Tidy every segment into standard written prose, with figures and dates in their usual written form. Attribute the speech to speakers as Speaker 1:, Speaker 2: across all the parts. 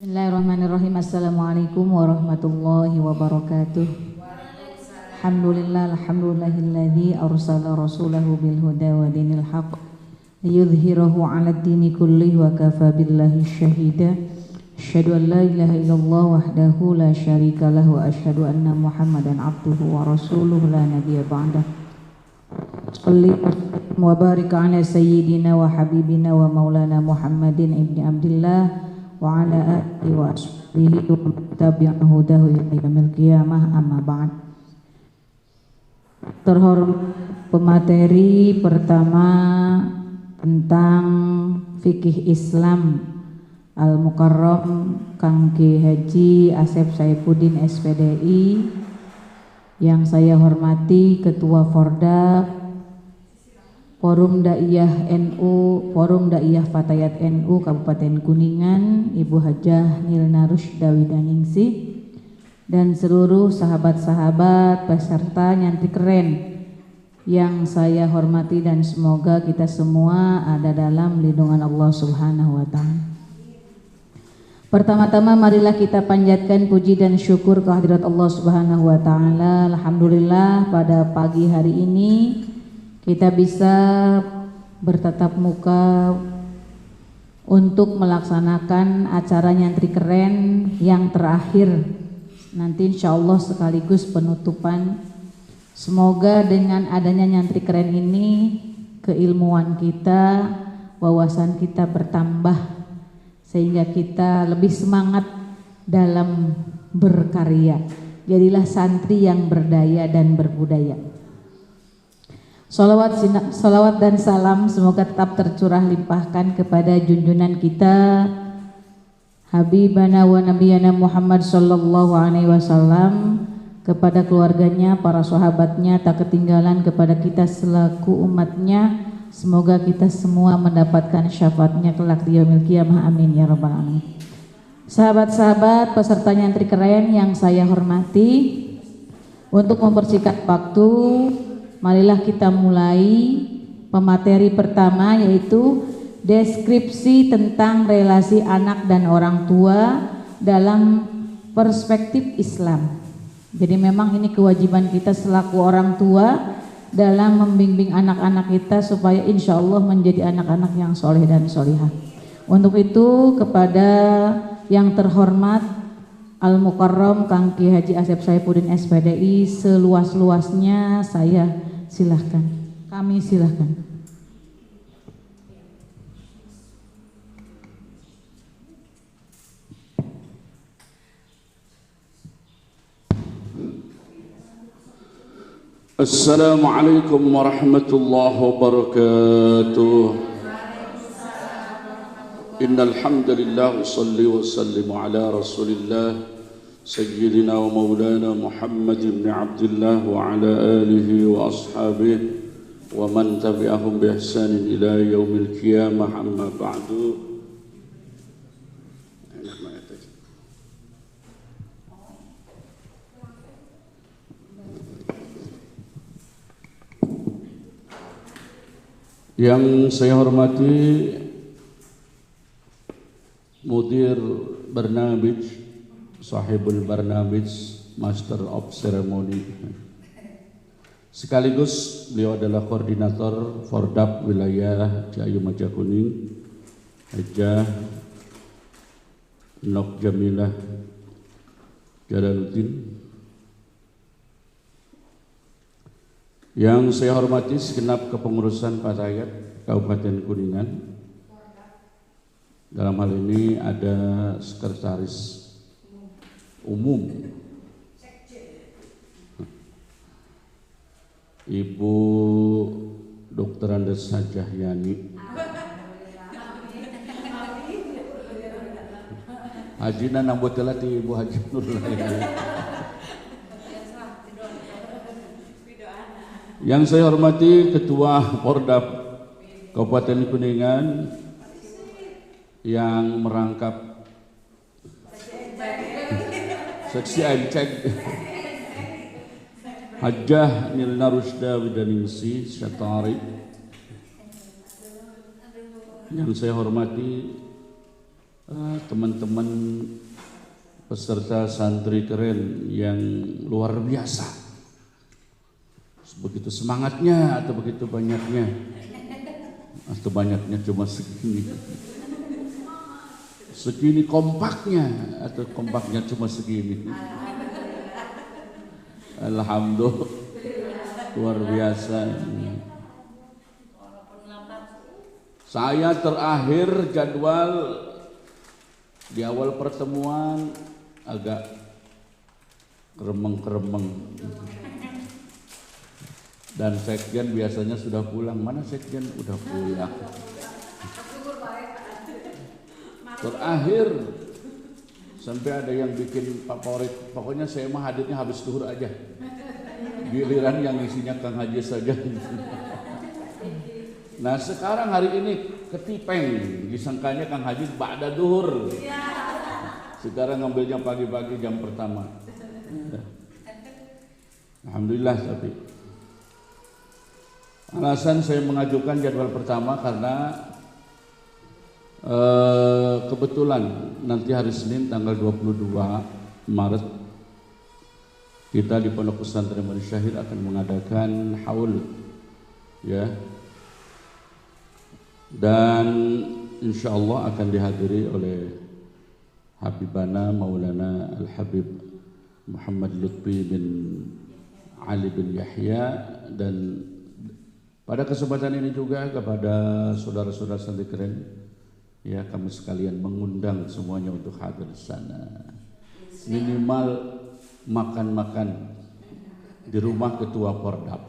Speaker 1: Bismillahirrahmanirrahim. Assalamualaikum warahmatullahi wabarakatuh. Alhamdulillahilladzi arsala rasulahu bil huda wa dinil haqq liyudhhirahu 'alad dini kullihi wa kafa billahi syahida. Asyhadu an la ilaha illallah wahdahu la syarika lahu wa asyhadu anna Muhammadan abduhu wa rasuluhu la nabiyya ba'dah. Shalli wa barik ala sayyidina wa habibina wa maulana Muhammadin ibni Abdillah wa ala alihi wa ashabihi wa tabi'ahu hudahu ila yaumil qiyamah, amma ba'd. Terhormat pemateri pertama tentang fikih Islam Al-Mukarram Kang Ki Haji Asep Saifuddin SPDI, yang saya hormati Ketua Forda Forum Daiyah NU, Forum Daiyah Fatayat NU Kabupaten Kuningan, Ibu Hajah Nilna Rusdawi Daningsih, dan seluruh sahabat-sahabat peserta nyantri keren yang saya hormati, dan semoga kita semua ada dalam lindungan Allah Subhanahu wa Ta'ala. Pertama-tama marilah kita panjatkan puji dan syukur kehadirat Allah Subhanahu wa Ta'ala. Alhamdulillah pada pagi hari ini kita bisa bertatap muka untuk melaksanakan acara nyantri keren yang terakhir nanti insya Allah sekaligus penutupan. Semoga dengan adanya nyantri keren ini keilmuan kita, wawasan kita bertambah sehingga kita lebih semangat dalam berkarya. Jadilah santri yang berdaya dan berbudaya. Salawat dan salam semoga tetap tercurah limpahkan kepada junjungan kita Habibana wa Nabiyana Muhammad sallallahu alaihi wasallam, kepada keluarganya, para sahabatnya, tak ketinggalan kepada kita selaku umatnya. Semoga kita semua mendapatkan syafaatnya kelak di yaumil qiyamah, amin ya rabbal alamin. Sahabat-sahabat peserta nyantri keren yang saya hormati, untuk mempersingkat waktu, marilah kita mulai pemateri pertama, yaitu deskripsi tentang relasi anak dan orang tua dalam perspektif Islam. Jadi memang ini kewajiban kita selaku orang tua dalam membimbing anak-anak kita supaya insya Allah menjadi anak-anak yang soleh dan solihah. Untuk itu kepada yang terhormat Al-Mukarram Kang Ki Haji Asep Saifuddin SPDI, seluas-luasnya saya silahkan, kami silahkan.
Speaker 2: Assalamualaikum warahmatullahi wabarakatuh. Innal hamdalillah usalli wa sallimu ala Rasulillah Sayyidina wa maulana Muhammad ibn Abdullah wa ala alihi wa ashabihi wa man tabi'ahum bi ihsanin ila yaumil qiyamah, amma ba'du. Yang saya hormati Mudir Barnamij, Sahibul Barnamij, Master of Ceremony, sekaligus beliau adalah koordinator Fordap wilayah Ciayu Majakuning, Hajah Nok Jamilah Jalaluddin. Yang saya hormati segenap kepengurusan Fatayat Kabupaten Kuningan. Dalam hal ini ada Sekretaris Umum Ibu Dr. Andes Hajahyani, Hajina nambutela ti Ibu Haji Nurlaini. Yang saya hormati Ketua Pordap Kabupaten Kuningan yang merangkap seksi Ancek, Hajah Nilna Rusdawi Daningsih Syatari. Yang saya hormati teman-teman peserta santri keren yang luar biasa. Begitu semangatnya atau begitu banyaknya? Atau banyaknya cuma segini. Segini kompaknya atau kompaknya cuma segini. Alhamdulillah luar biasa. Saya terakhir jadwal di awal pertemuan agak keremeng-keremeng. Dan sekjen biasanya sudah pulang. Mana sekjen? Udah pulang. Terakhir sampai ada yang bikin favorit. Pokoknya saya mah hadirnya habis zuhur aja. Giliran yang isinya Kang Haji saja. Nah sekarang hari ini ketipeng, disangkanya Kang Haji ba'da zuhur. Sekarang ngambilnya pagi-pagi jam pertama. Alhamdulillah. Tapi alasan saya mengajukan jadwal pertama karena kebetulan nanti hari Senin tanggal 22 Maret kita di Pondok Pesantren Marysyahid akan mengadakan haul, ya, dan insya Allah akan dihadiri oleh Habibana Maulana Al-Habib Muhammad Lutfi bin Ali bin Yahya. Dan pada kesempatan ini juga kepada saudara-saudara santri keren, ya, kami sekalian mengundang semuanya untuk hadir di sana. Minimal makan-makan di rumah ketua Pordap.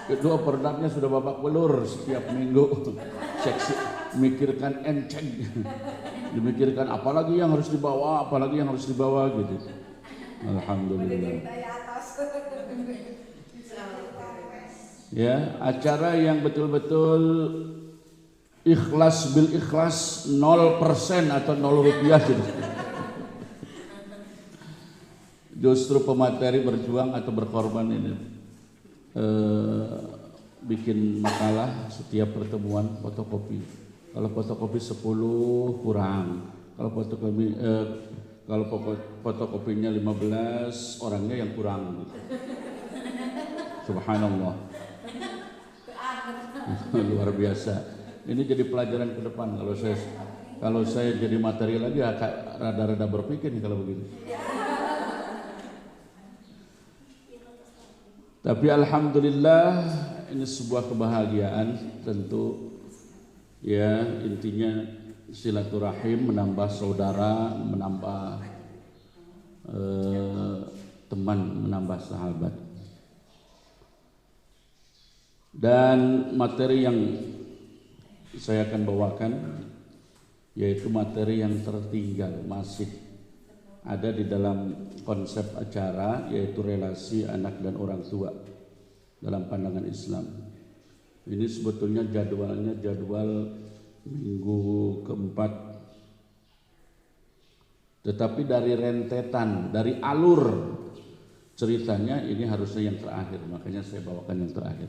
Speaker 2: Ketua Pordapnya sudah babak belur setiap minggu. Seksi, mikirkan enceng, dimikirkan apalagi yang harus dibawa, apalagi yang harus dibawa gitu. Alhamdulillah. Ya, acara yang betul-betul ikhlas bil ikhlas, 0% atau 0 rupiah gitu. Justru pemateri berjuang atau berkorban ini bikin makalah setiap pertemuan fotokopi. Kalau fotokopi 10 kurang, kalau fotokopinya 15 orangnya yang kurang gitu. Subhanallah. Luar biasa. Ini jadi pelajaran ke depan. Kalau saya jadi materi lagi rada-rada berpikir nih kalau begitu. Tapi alhamdulillah ini sebuah kebahagiaan tentu, ya, intinya silaturahim, menambah saudara, menambah teman, menambah sahabat. Dan materi yang saya akan bawakan yaitu materi yang tertinggal, masih ada di dalam konsep acara, yaitu relasi anak dan orang tua dalam pandangan Islam. Ini sebetulnya jadwalnya jadwal minggu keempat, tetapi dari rentetan, dari alur ceritanya ini harusnya yang terakhir, makanya saya bawakan yang terakhir.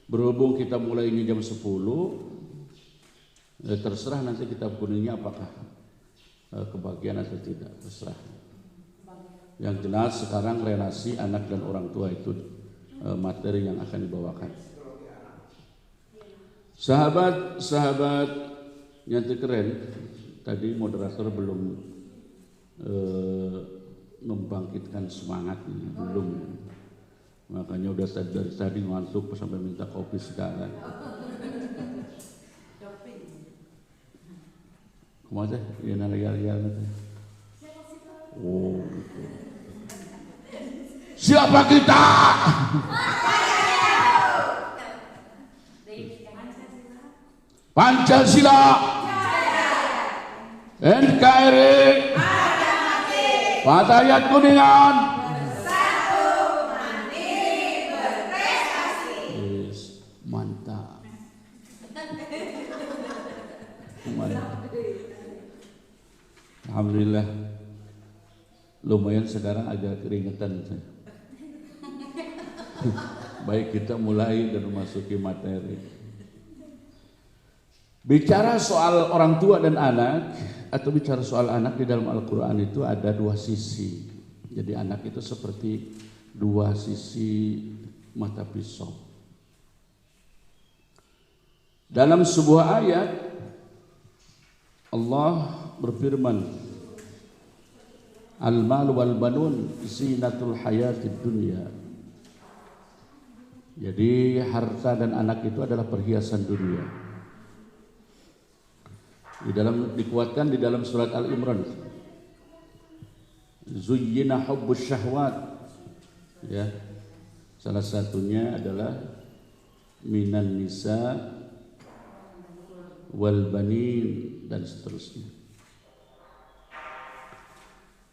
Speaker 2: Berhubung kita mulai ini jam 10, terserah nanti kita kuningnya apakah kebagian atau tidak, terserah. Yang jelas sekarang relasi anak dan orang tua itu materi yang akan dibawakan. Sahabat-sahabat yang keren, tadi moderator belum membangkitkan semangatnya, belum. Makanya udah dari tadi ngantuk sampai minta kopi sekarang. Kemana sih? Ya narial nanti. Oh, gitu. Siapa kita? Pancasila, NKRI, Fatayat Kuningan, mantap. Alhamdulillah, lumayan sekarang agak keringetan. Baik, kita mulai dan memasuki materi. Bicara soal orang tua dan anak, atau bicara soal anak di dalam Al-Quran itu ada dua sisi. Jadi anak itu seperti dua sisi mata pisau. Dalam sebuah ayat Allah berfirman, Al-mal wal banun zinatul hayatid dunya. Jadi harta dan anak itu adalah perhiasan dunia. Dikuatkan di dalam surat Al-Imran, zuyyina hubbus syahwat, ya, salah satunya adalah minan nisa wal banin dan seterusnya.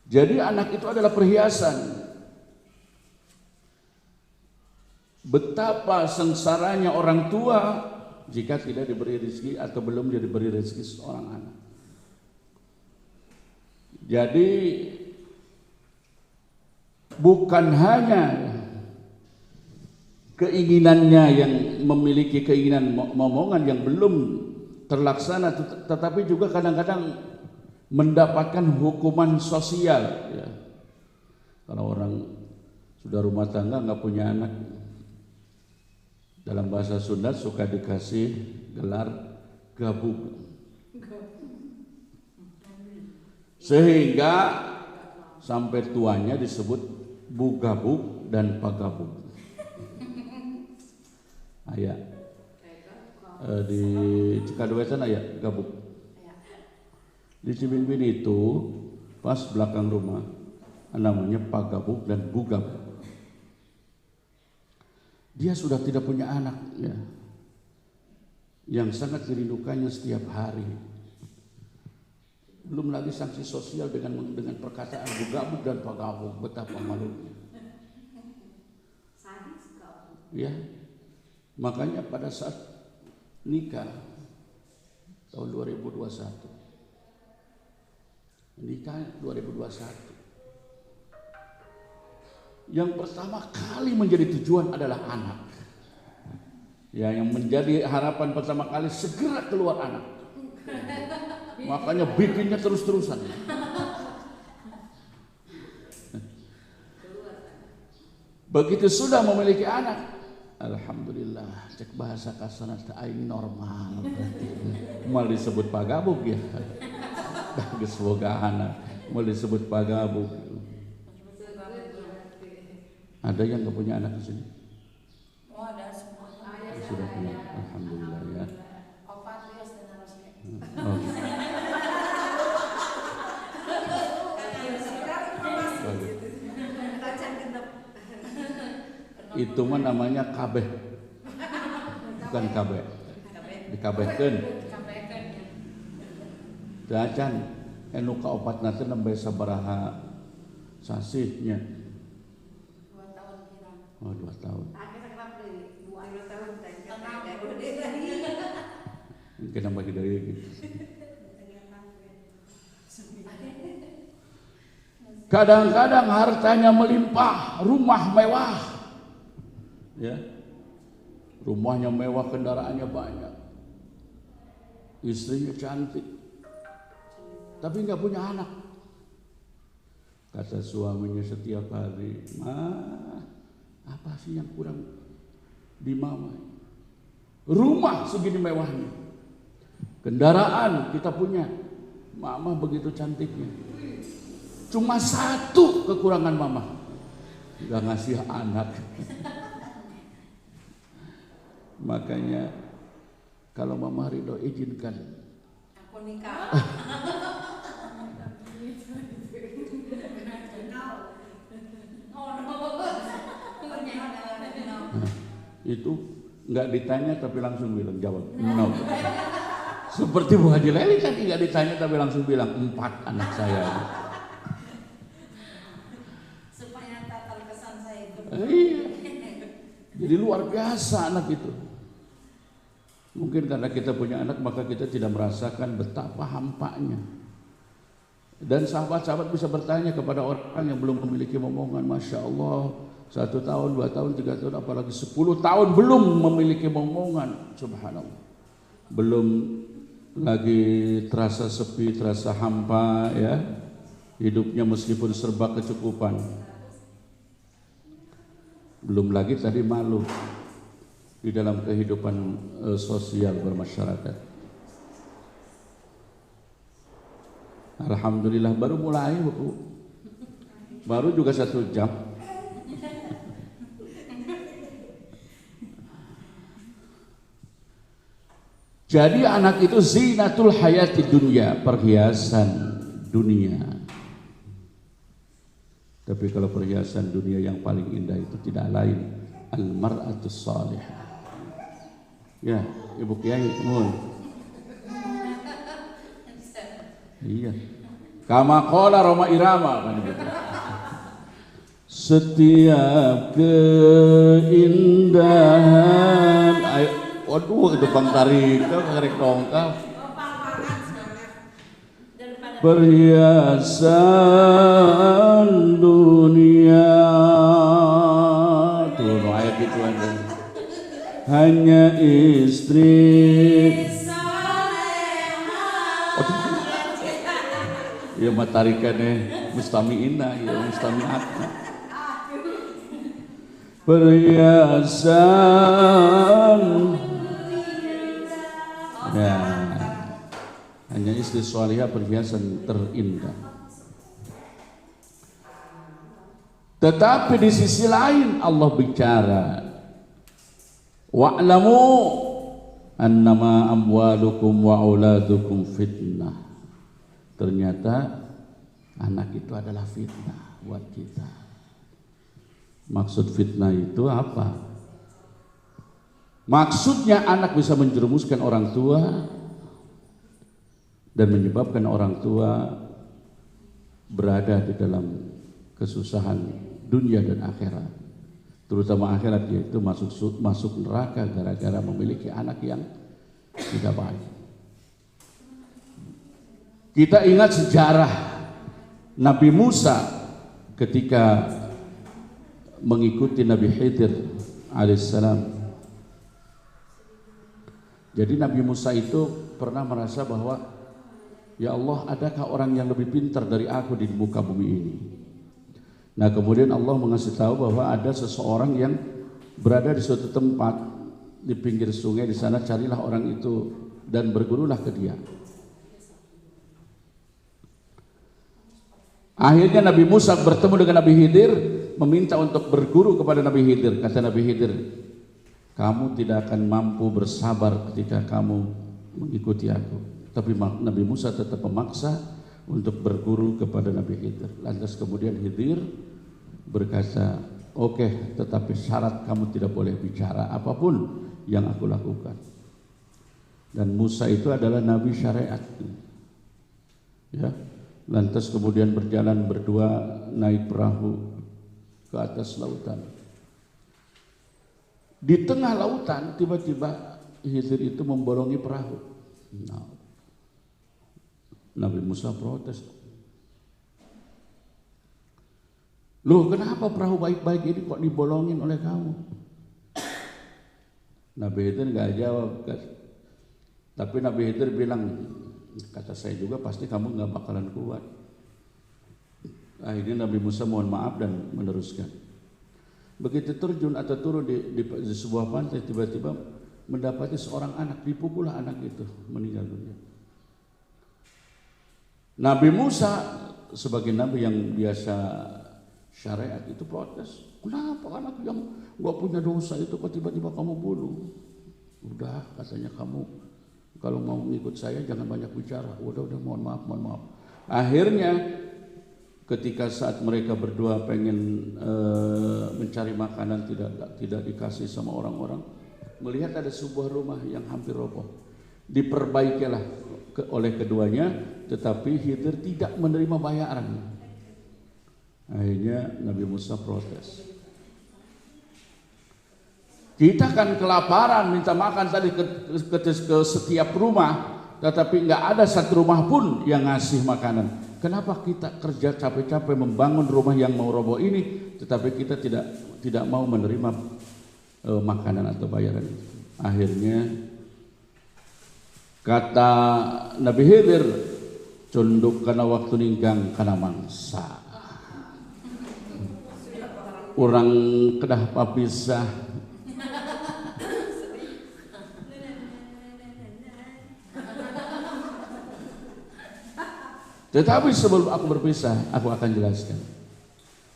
Speaker 2: Jadi anak itu adalah perhiasan. Betapa sengsaranya orang tua jika tidak diberi rezeki atau belum diberi rezeki seorang anak. Jadi bukan hanya keinginannya yang memiliki keinginan momongan yang belum terlaksana, tetapi juga kadang-kadang mendapatkan hukuman sosial, ya. Kalau orang sudah rumah tangga nggak punya anak, dalam bahasa Sunda suka dikasih gelar gabug, sehingga sampai tuanya disebut bugabug dan pagabug. Ayah di Cikadowetan ayah gabug. Di Cibimbing itu pas belakang rumah namanya pagabug dan bugabug. Dia sudah tidak punya anak, ya, yang sangat dirindukannya setiap hari. Belum lagi sanksi sosial dengan perkataan bugabug dan pagabug, betapa malunya. Ya, makanya pada saat nikah tahun 2021, nikah 2021. Yang pertama kali menjadi tujuan adalah anak. Ya, yang menjadi harapan pertama kali segera keluar anak. Makanya bikinnya terus-terusan. Begitu sudah memiliki anak, alhamdulillah, cek bahasa kasar aing normal. Mal disebut pagabug ya. Geus boga anak, mal disebut pagabug. Ada yang nggak punya anak di sini?
Speaker 3: Oh, ada semua.
Speaker 2: Sudah punya, alhamdulillah ya. Oh. Itu mah namanya kabeh, bukan kabeh. Dikabehkeun. Dacan anu ka opatna teh nembe sabaraha sasihnya.
Speaker 3: 2 tahun kirang.
Speaker 2: Oh, 2 tahun. Mungkin nambah dari gitu. Kadang-kadang hartanya melimpah, rumah mewah, ya, rumahnya mewah, kendaraannya banyak, istrinya cantik, tapi nggak punya anak. Kata suaminya setiap hari, "Mah, apa sih yang kurang di mama? Rumah segini mewahnya, kendaraan kita punya, mama begitu cantiknya. Cuma satu kekurangan mama, nggak ngasih anak." Makanya kalau mama ridho izinkan
Speaker 3: Aku nikah.
Speaker 2: Itu nggak ditanya tapi langsung bilang jawab no. Seperti Bu Haji Leli kan nggak ditanya tapi langsung bilang 4 anak saya.
Speaker 3: Supaya tak terkesan saya itu.
Speaker 2: Iya. Jadi luar biasa anak itu. Mungkin karena kita punya anak maka kita tidak merasakan betapa hampanya. Dan sahabat-sahabat bisa bertanya kepada orang yang belum memiliki momongan, Masya Allah, 1 tahun, 2 tahun, 3 tahun, apalagi 10 tahun belum memiliki momongan, subhanallah. Belum lagi terasa sepi, terasa hampa ya, hidupnya meskipun serba kecukupan. Belum lagi tadi malu di dalam kehidupan sosial bermasyarakat. Alhamdulillah baru mulai Bu. Baru juga 1 jam. Jadi anak itu zinatul hayati dunia, perhiasan dunia. Tapi kalau perhiasan dunia yang paling indah itu tidak lain al-mar'atus salihah. Ya, Ibu Kiai, mohon. Iya. Kama qala Roma Irama kan gitu. Setiap keindahan, ayo, waduh itu Bang Tarika ngerek dongkal. Perhiasan dunia tuh no ayat gitu aja. Hanya istri ya matarikannya mustami'ina ya mustami'at. Perhiasan nah, hanya istri salihah perhiasan terindah. Tetapi di sisi lain Allah bicara wa'lamu annama amwalukum wa auladukum fitnah. Ternyata anak itu adalah fitnah buat kita. Maksud fitnah itu apa? Maksudnya anak bisa menjerumuskan orang tua dan menyebabkan orang tua berada di dalam kesusahan dunia dan akhirat. Terutama akhirat, yaitu masuk neraka gara-gara memiliki anak yang tidak baik. Kita ingat sejarah Nabi Musa ketika mengikuti Nabi Khidir alaihissalam. Jadi Nabi Musa itu pernah merasa bahwa ya Allah, adakah orang yang lebih pintar dari aku di muka bumi ini? Nah kemudian Allah mengasih tahu bahwa ada seseorang yang berada di suatu tempat di pinggir sungai, di sana carilah orang itu dan bergurulah ke dia. Akhirnya Nabi Musa bertemu dengan Nabi Khidir, meminta untuk berguru kepada Nabi Khidir. Kata Nabi Khidir, kamu tidak akan mampu bersabar ketika kamu mengikuti aku. Tapi Nabi Musa tetap memaksa untuk berguru kepada Nabi Khidir. Lantas kemudian Khidir berkata, oke, tetapi syarat kamu tidak boleh bicara apapun yang aku lakukan. Dan Musa itu adalah Nabi syariat. Ya. Lantas kemudian berjalan berdua naik perahu ke atas lautan. Di tengah lautan tiba-tiba Khidir itu membolongi perahu. Nah, Nabi Musa protes. Loh, kenapa perahu baik-baik ini kok dibolongin oleh kamu? Nabi Khidir nggak jawab. Tapi Nabi Khidir bilang, kata saya juga pasti kamu nggak bakalan kuat. Akhirnya Nabi Musa mohon maaf dan meneruskan. Begitu terjun atau turun di sebuah pantai, tiba-tiba mendapati seorang anak, dipukullah anak itu, meninggal dunia. Nabi Musa sebagai nabi yang biasa syariat itu protes. Kenapa anak yang nggak punya dosa itu kok tiba-tiba kamu bunuh? Udah, katanya kamu kalau mau ngikut saya jangan banyak bicara. Udah mohon maaf. Akhirnya ketika saat mereka berdua pengen mencari makanan tidak dikasih sama orang-orang, melihat ada sebuah rumah yang hampir roboh. Diperbaikilah oleh keduanya, tetapi Khidir tidak menerima bayaran. Akhirnya Nabi Musa protes. Kita kan kelaparan minta makan tadi ke setiap rumah, tetapi nggak ada satu rumah pun yang ngasih makanan. Kenapa kita kerja capek-capek membangun rumah yang mau roboh ini, tetapi kita tidak mau menerima makanan atau bayaran itu? Akhirnya Kata Nabi Khidir, condok kana waktu ninggang kana mangsa. Orang kedah papisah. Tetapi sebelum aku berpisah, aku akan jelaskan.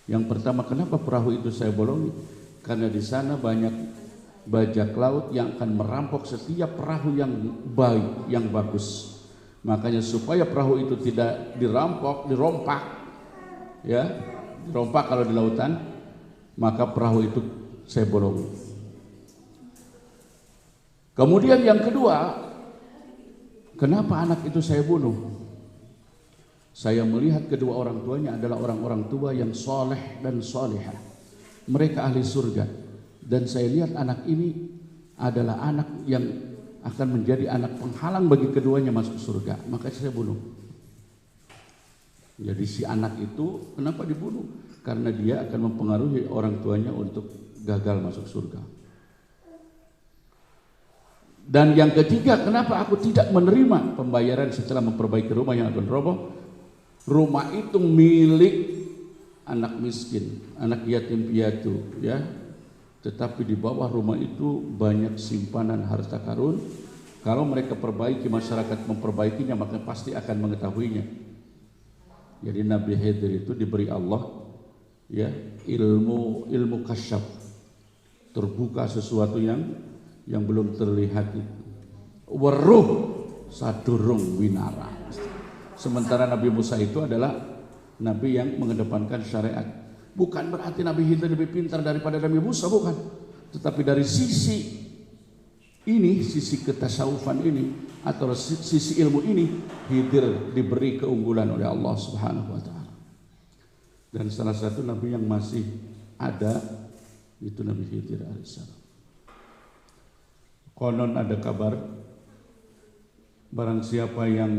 Speaker 2: Yang pertama, kenapa perahu itu saya bolongi? Karena di sana banyak bajak laut yang akan merampok setiap perahu yang baik, yang bagus. Makanya supaya perahu itu tidak dirampok, dirompak, ya, dirompak kalau di lautan, maka perahu itu saya bolongi. Kemudian yang kedua, kenapa anak itu saya bunuh? Saya melihat kedua orang tuanya adalah orang-orang tua yang soleh dan solehah. Mereka ahli surga. Dan saya lihat anak ini adalah anak yang akan menjadi anak penghalang bagi keduanya masuk surga. Maka saya bunuh. Jadi si anak itu kenapa dibunuh? Karena dia akan mempengaruhi orang tuanya untuk gagal masuk surga. Dan yang ketiga, kenapa aku tidak menerima pembayaran setelah memperbaiki rumah yang akan roboh? Rumah itu milik anak miskin, anak yatim piatu, ya. Tetapi di bawah rumah itu banyak simpanan harta karun. Kalau mereka perbaiki, masyarakat memperbaikinya, maka pasti akan mengetahuinya. Jadi Nabi Khidir itu diberi Allah, ya, ilmu kasyaf, terbuka sesuatu yang belum terlihat. Weruh sadurung winara. Sementara Nabi Musa itu adalah Nabi yang mengedepankan syariat. Bukan berarti Nabi Khidir lebih pintar daripada Nabi Musa, bukan. Tetapi dari sisi ini, sisi ketasawufan ini, atau sisi ilmu ini, Khidir diberi keunggulan oleh Allah Subhanahu wa Ta'ala. Dan salah satu Nabi yang masih ada itu Nabi Khidir alaihissalam. Konon ada kabar, barang siapa yang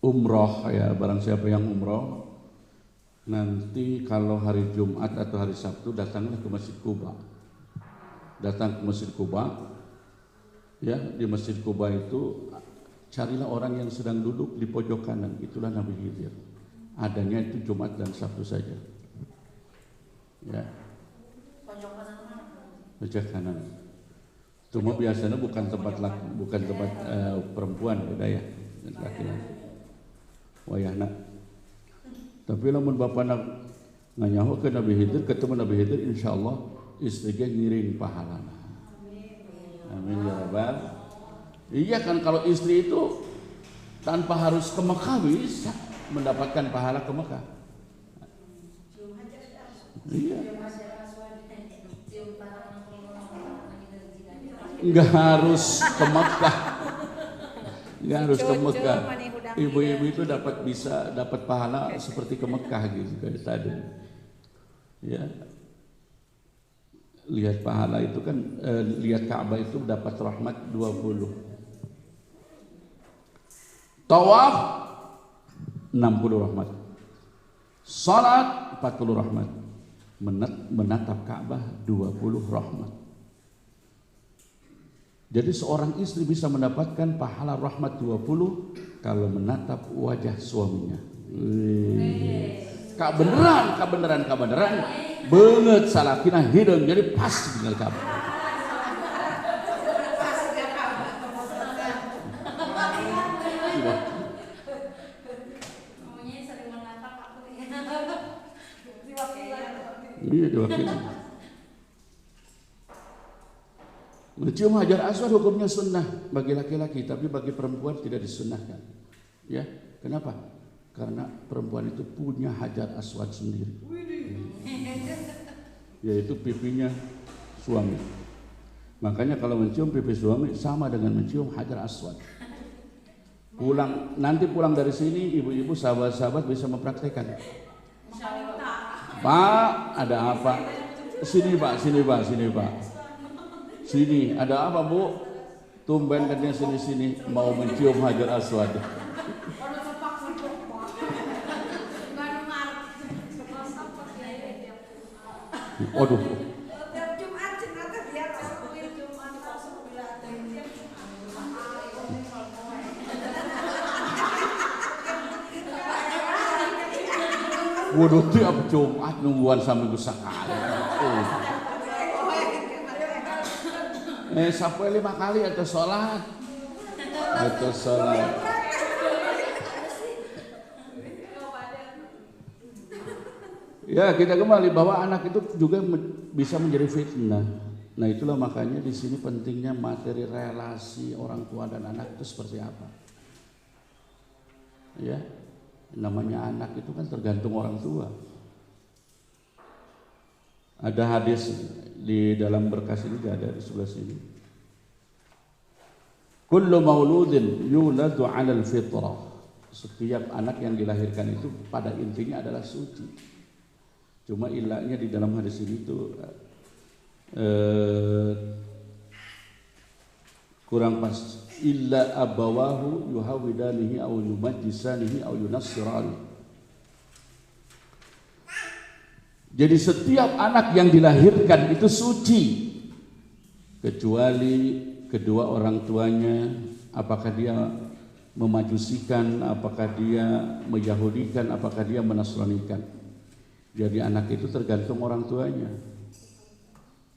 Speaker 2: umroh, ya, barang siapa yang umroh nanti kalau hari Jumat atau hari Sabtu datanglah ke Masjid Quba. Datang ke Masjid Quba, ya, di Masjid Quba itu carilah orang yang sedang duduk di pojok kanan, itulah Nabi Khidir. Adanya itu Jumat dan Sabtu saja, ya. Pojok kanan. Cuma biasanya bukan tempat perempuan, beda ya, laki-laki. Wayahna. Tapi lamun bapak nak nganyaho ke Nabi Khidir, ketemu Nabi Khidir, insyaallah istrinya ngiring pahalana. Amin ya rabbal. Iya kan, kalau istri itu tanpa harus ke Mekah bisa mendapatkan pahala ke Mekah. Iya. Enggak harus ke Mekah. Enggak harus ke Mekah. Ibu-ibu itu dapat pahala seperti ke Mekah gitu kayak tadi. Ya. Lihat pahala itu kan, lihat Ka'bah itu dapat rahmat 20. Tawaf 60 rahmat. Salat 40 rahmat. Menatap Ka'bah 20 rahmat. Jadi seorang istri bisa mendapatkan pahala rahmat 20 kalau menatap wajah suaminya. Kak beneran banget salakina hidung, jadi pas dengan Ka'bah. Iya, diwakili. Mencium hajar aswad hukumnya sunnah bagi laki-laki, tapi bagi perempuan tidak disunnahkan. Ya, kenapa? Karena perempuan itu punya hajar aswad sendiri, yaitu pipinya suami. Makanya kalau mencium pipi suami sama dengan mencium hajar aswad. Nanti pulang dari sini, ibu-ibu, sahabat-sahabat bisa mempraktekkan. Pak, ada apa? Sini pak. Sini, ada apa bu? Tumben katanya sini mau mencium hajar aswad. Waduh. Wudu tiap Jumat nungguan saminggu sekali. Sampai 5 kali atau sholat. Ya, kita kembali bahwa anak itu juga bisa menjadi fitnah. Nah, itulah makanya di sini pentingnya materi relasi orang tua dan anak itu seperti apa. Ya, namanya anak itu kan tergantung orang tua. Ada hadis di dalam berkas ini, ada di sebelah sini. Kullu mauludin yuladu 'alal fitrah. Setiap anak yang dilahirkan itu pada intinya adalah suci. Cuma ilahnya di dalam hadis ini itu kurang pas. Illa abawahu yuhawidanihi aw yumajjisanihi aw yunassirani. Jadi setiap anak yang dilahirkan itu suci kecuali kedua orang tuanya, apakah dia memajusikan, apakah dia menyahudikan, apakah dia menasranikan. Jadi anak itu tergantung orang tuanya.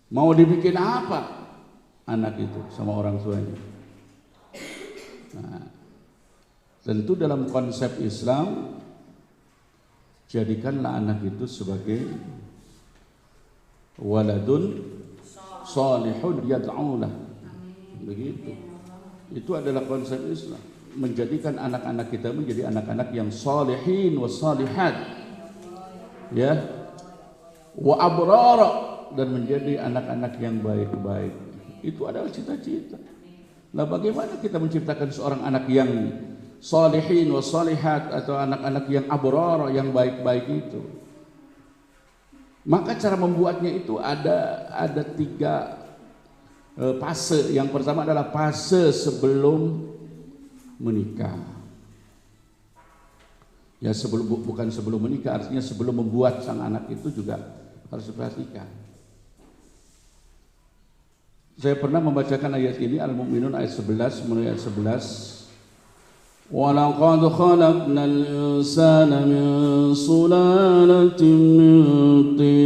Speaker 2: Mau dibikin apa anak itu sama orang tuanya. Nah, tentu dalam konsep Islam, jadikanlah anak itu sebagai waladun salihun yad'ulah. Begitu. Itu adalah konsep Islam. Menjadikan anak-anak kita menjadi anak-anak yang salihin wa salihat. Ya, wa abrara, dan menjadi anak-anak yang baik-baik. Itu adalah cita-cita. Nah, bagaimana kita menciptakan seorang anak yang salihin wa salihat atau anak-anak yang abrara, yang baik-baik itu? Maka cara membuatnya itu ada 3 fase. Yang pertama adalah fase sebelum menikah. Ya, bukan sebelum menikah, artinya sebelum membuat sang anak itu juga harus diperhatikan. Saya pernah membacakan ayat ini, Al-Mu'minun ayat 11, mulai ayat 11. Wa laqad khalaqnal insana min sulalatin min tin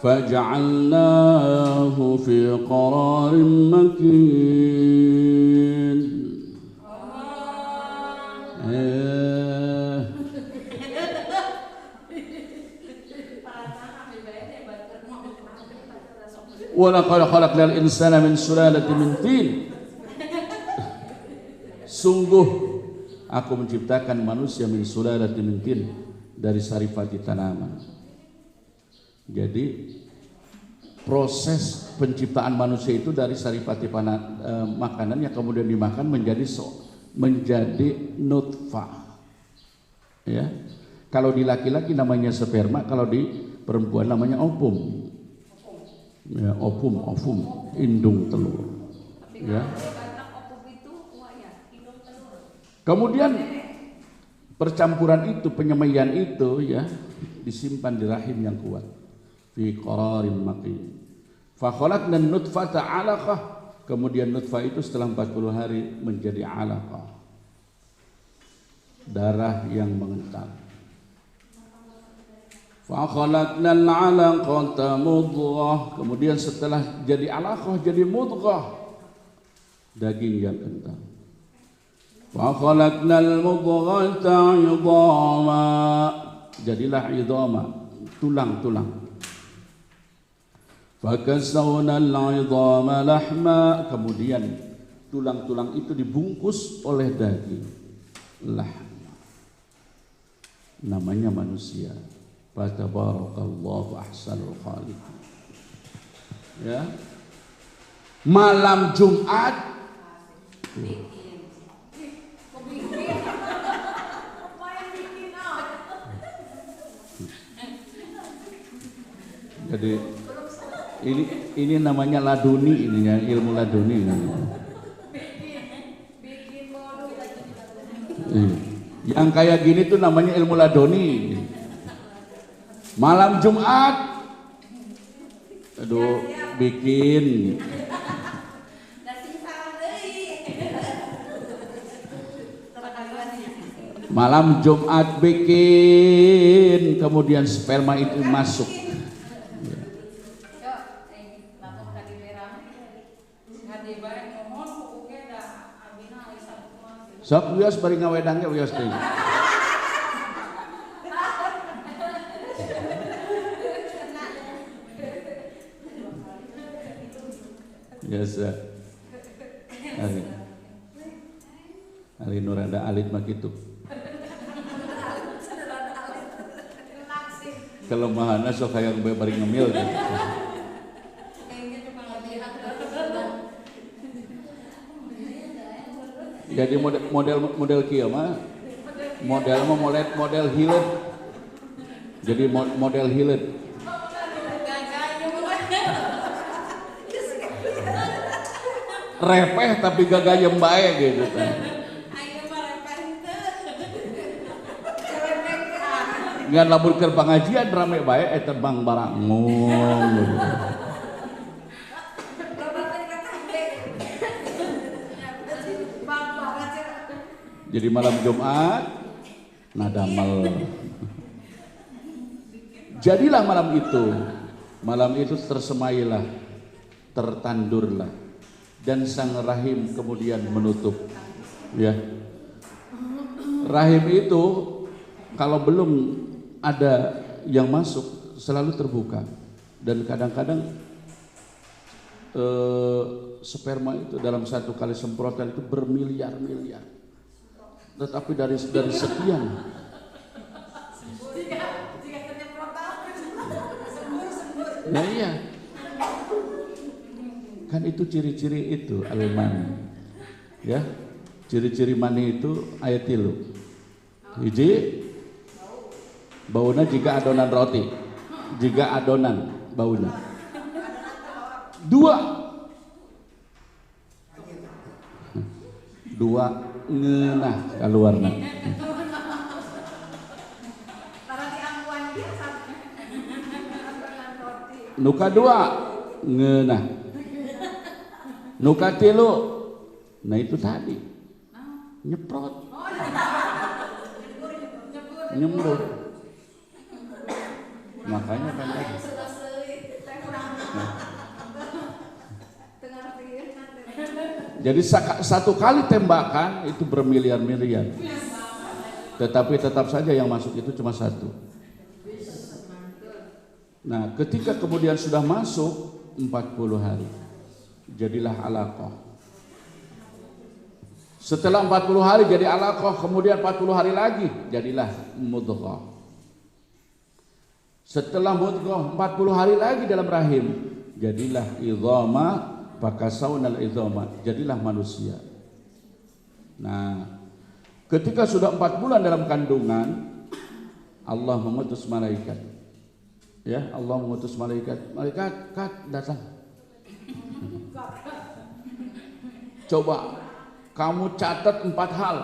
Speaker 2: faj'alnahu fi qararin makin. Wa laqad khalaqnal insana min sulalatin min tin. Sungguh aku menciptakan manusia min sulalatin min tin, dari saripati tanaman. Jadi proses penciptaan manusia itu dari saripati makanan yang kemudian dimakan menjadi nutfah. Ya. Kalau di laki-laki namanya sperma, kalau di perempuan namanya ovum. Ya, ovum, indung telur. Ya. Kemudian percampuran itu, penyemaian itu ya disimpan di rahim yang kuat. Fi qararin makin. Fa khalaqna nutfata 'alaqah. Kemudian nutfah itu setelah 40 hari menjadi 'alaqah. Darah yang mengental. Fa khalaqnal 'alaqata mudghah. Kemudian setelah jadi 'alaqah jadi mudghah. Daging yang kental. Fa khalaqnal mudghata 'idhama. Jadilah 'idhama, tulang-tulang. Fa kasawnal 'idhama lahma. Kemudian tulang-tulang itu dibungkus oleh daging. Lahma. Namanya manusia. Fatabarakallahu ahsanul khaliqin. Ya. Malam Jumat jadi ini namanya laduni, ini ya, ilmu laduni namanya. Yang kayak gini tuh namanya ilmu laduni. Malam Jumat, aduh, bikin. Malam Jumat bikin, kemudian sperma itu masuk. Sok wios bari ngawedang ge wios teh. Biasa. Ari nu rada alit mah kitu. Kelemahanna sok hayang bari ngemil teh. Jadi model kieu mah model hilet. Jadi model hilet. Repeh tapi gagayem bae gitu teh. Ngan lamun keur pangajian rame bae eta bang barangung. Jadi malam Jumat nadamel. Jadilah malam itu tersemailah, tertandurlah, dan sang rahim kemudian menutup. Ya, rahim itu kalau belum ada yang masuk selalu terbuka, dan kadang-kadang sperma itu dalam satu kali semprotan itu bermiliar-miliar. Tetapi dari sekian nah iya kan itu ciri-ciri itu al-mani ya, ciri-ciri mani itu aya 3. Hiji bauna jika adonan roti, jika adonan bauna. 2 ngeunah kaluarna. Nu kadua ngeunah. Nu katilu nah itu tadi nyeprot. Nyemprot. Makanya kan tadi. Jadi satu kali tembakan itu bermiliar-miliar. Tetapi tetap saja yang masuk itu cuma 1. Nah, ketika kemudian sudah masuk 40 hari, jadilah alaqah. Setelah 40 hari jadi alaqah, kemudian 40 hari lagi jadilah mudghah. Setelah mudghah 40 hari lagi dalam rahim, jadilah idhama. Fakasawnal idhama, jadilah manusia. Nah, ketika sudah 4 bulan dalam kandungan, Allah mengutus malaikat. Ya, Allah mengutus malaikat. Malaikat, datang. Coba kamu catat 4 hal.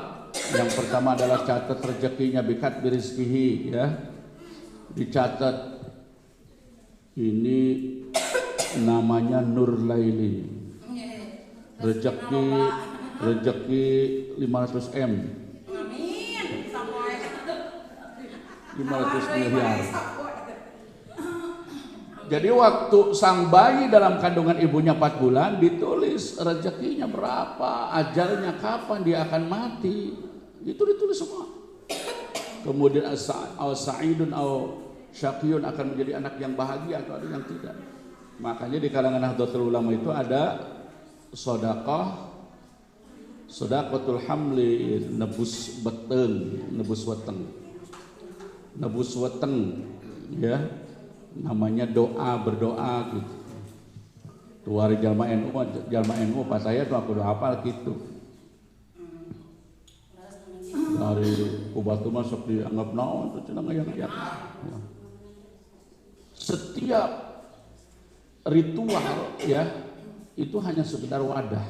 Speaker 2: Yang pertama adalah catat rezekinya, bikat birizkihi, ya. Dicatat ini namanya Nur Laili. Rezeki 500 M. 500 miliar. Jadi waktu sang bayi dalam kandungan ibunya 4 bulan ditulis rezekinya berapa, ajalnya kapan dia akan mati. Itu ditulis semua. Kemudian al-sa'idun al-syaqiyun akan menjadi anak yang bahagia atau ada yang tidak. Makanya di kalangan Nahdlatul Ulama itu ada sedaqatul hamli, nebus weteng ya, namanya berdoa gitu. Tuari jalma NU pas saya tuh aku udah hafal gitu. Dari kubatu masuk dianggap naon itu cenah ngayang-ngayang. Setiap ritual ya itu hanya sekedar wadah,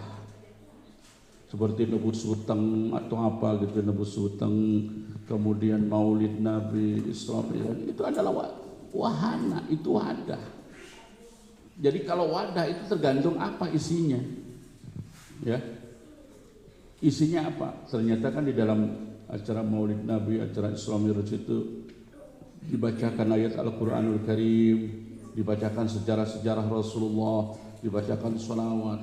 Speaker 2: seperti nebus hutang atau apa gitu, nebus hutang, kemudian maulid Nabi Isra itu adalah wahana, itu wadah. Jadi kalau wadah itu tergantung apa isinya ya, isinya apa. Ternyata kan di dalam acara Maulid Nabi, acara Isra Mi'raj itu dibacakan ayat Al-Qur'anul Karim, dibacakan sejarah-sejarah Rasulullah, dibacakan sholawat.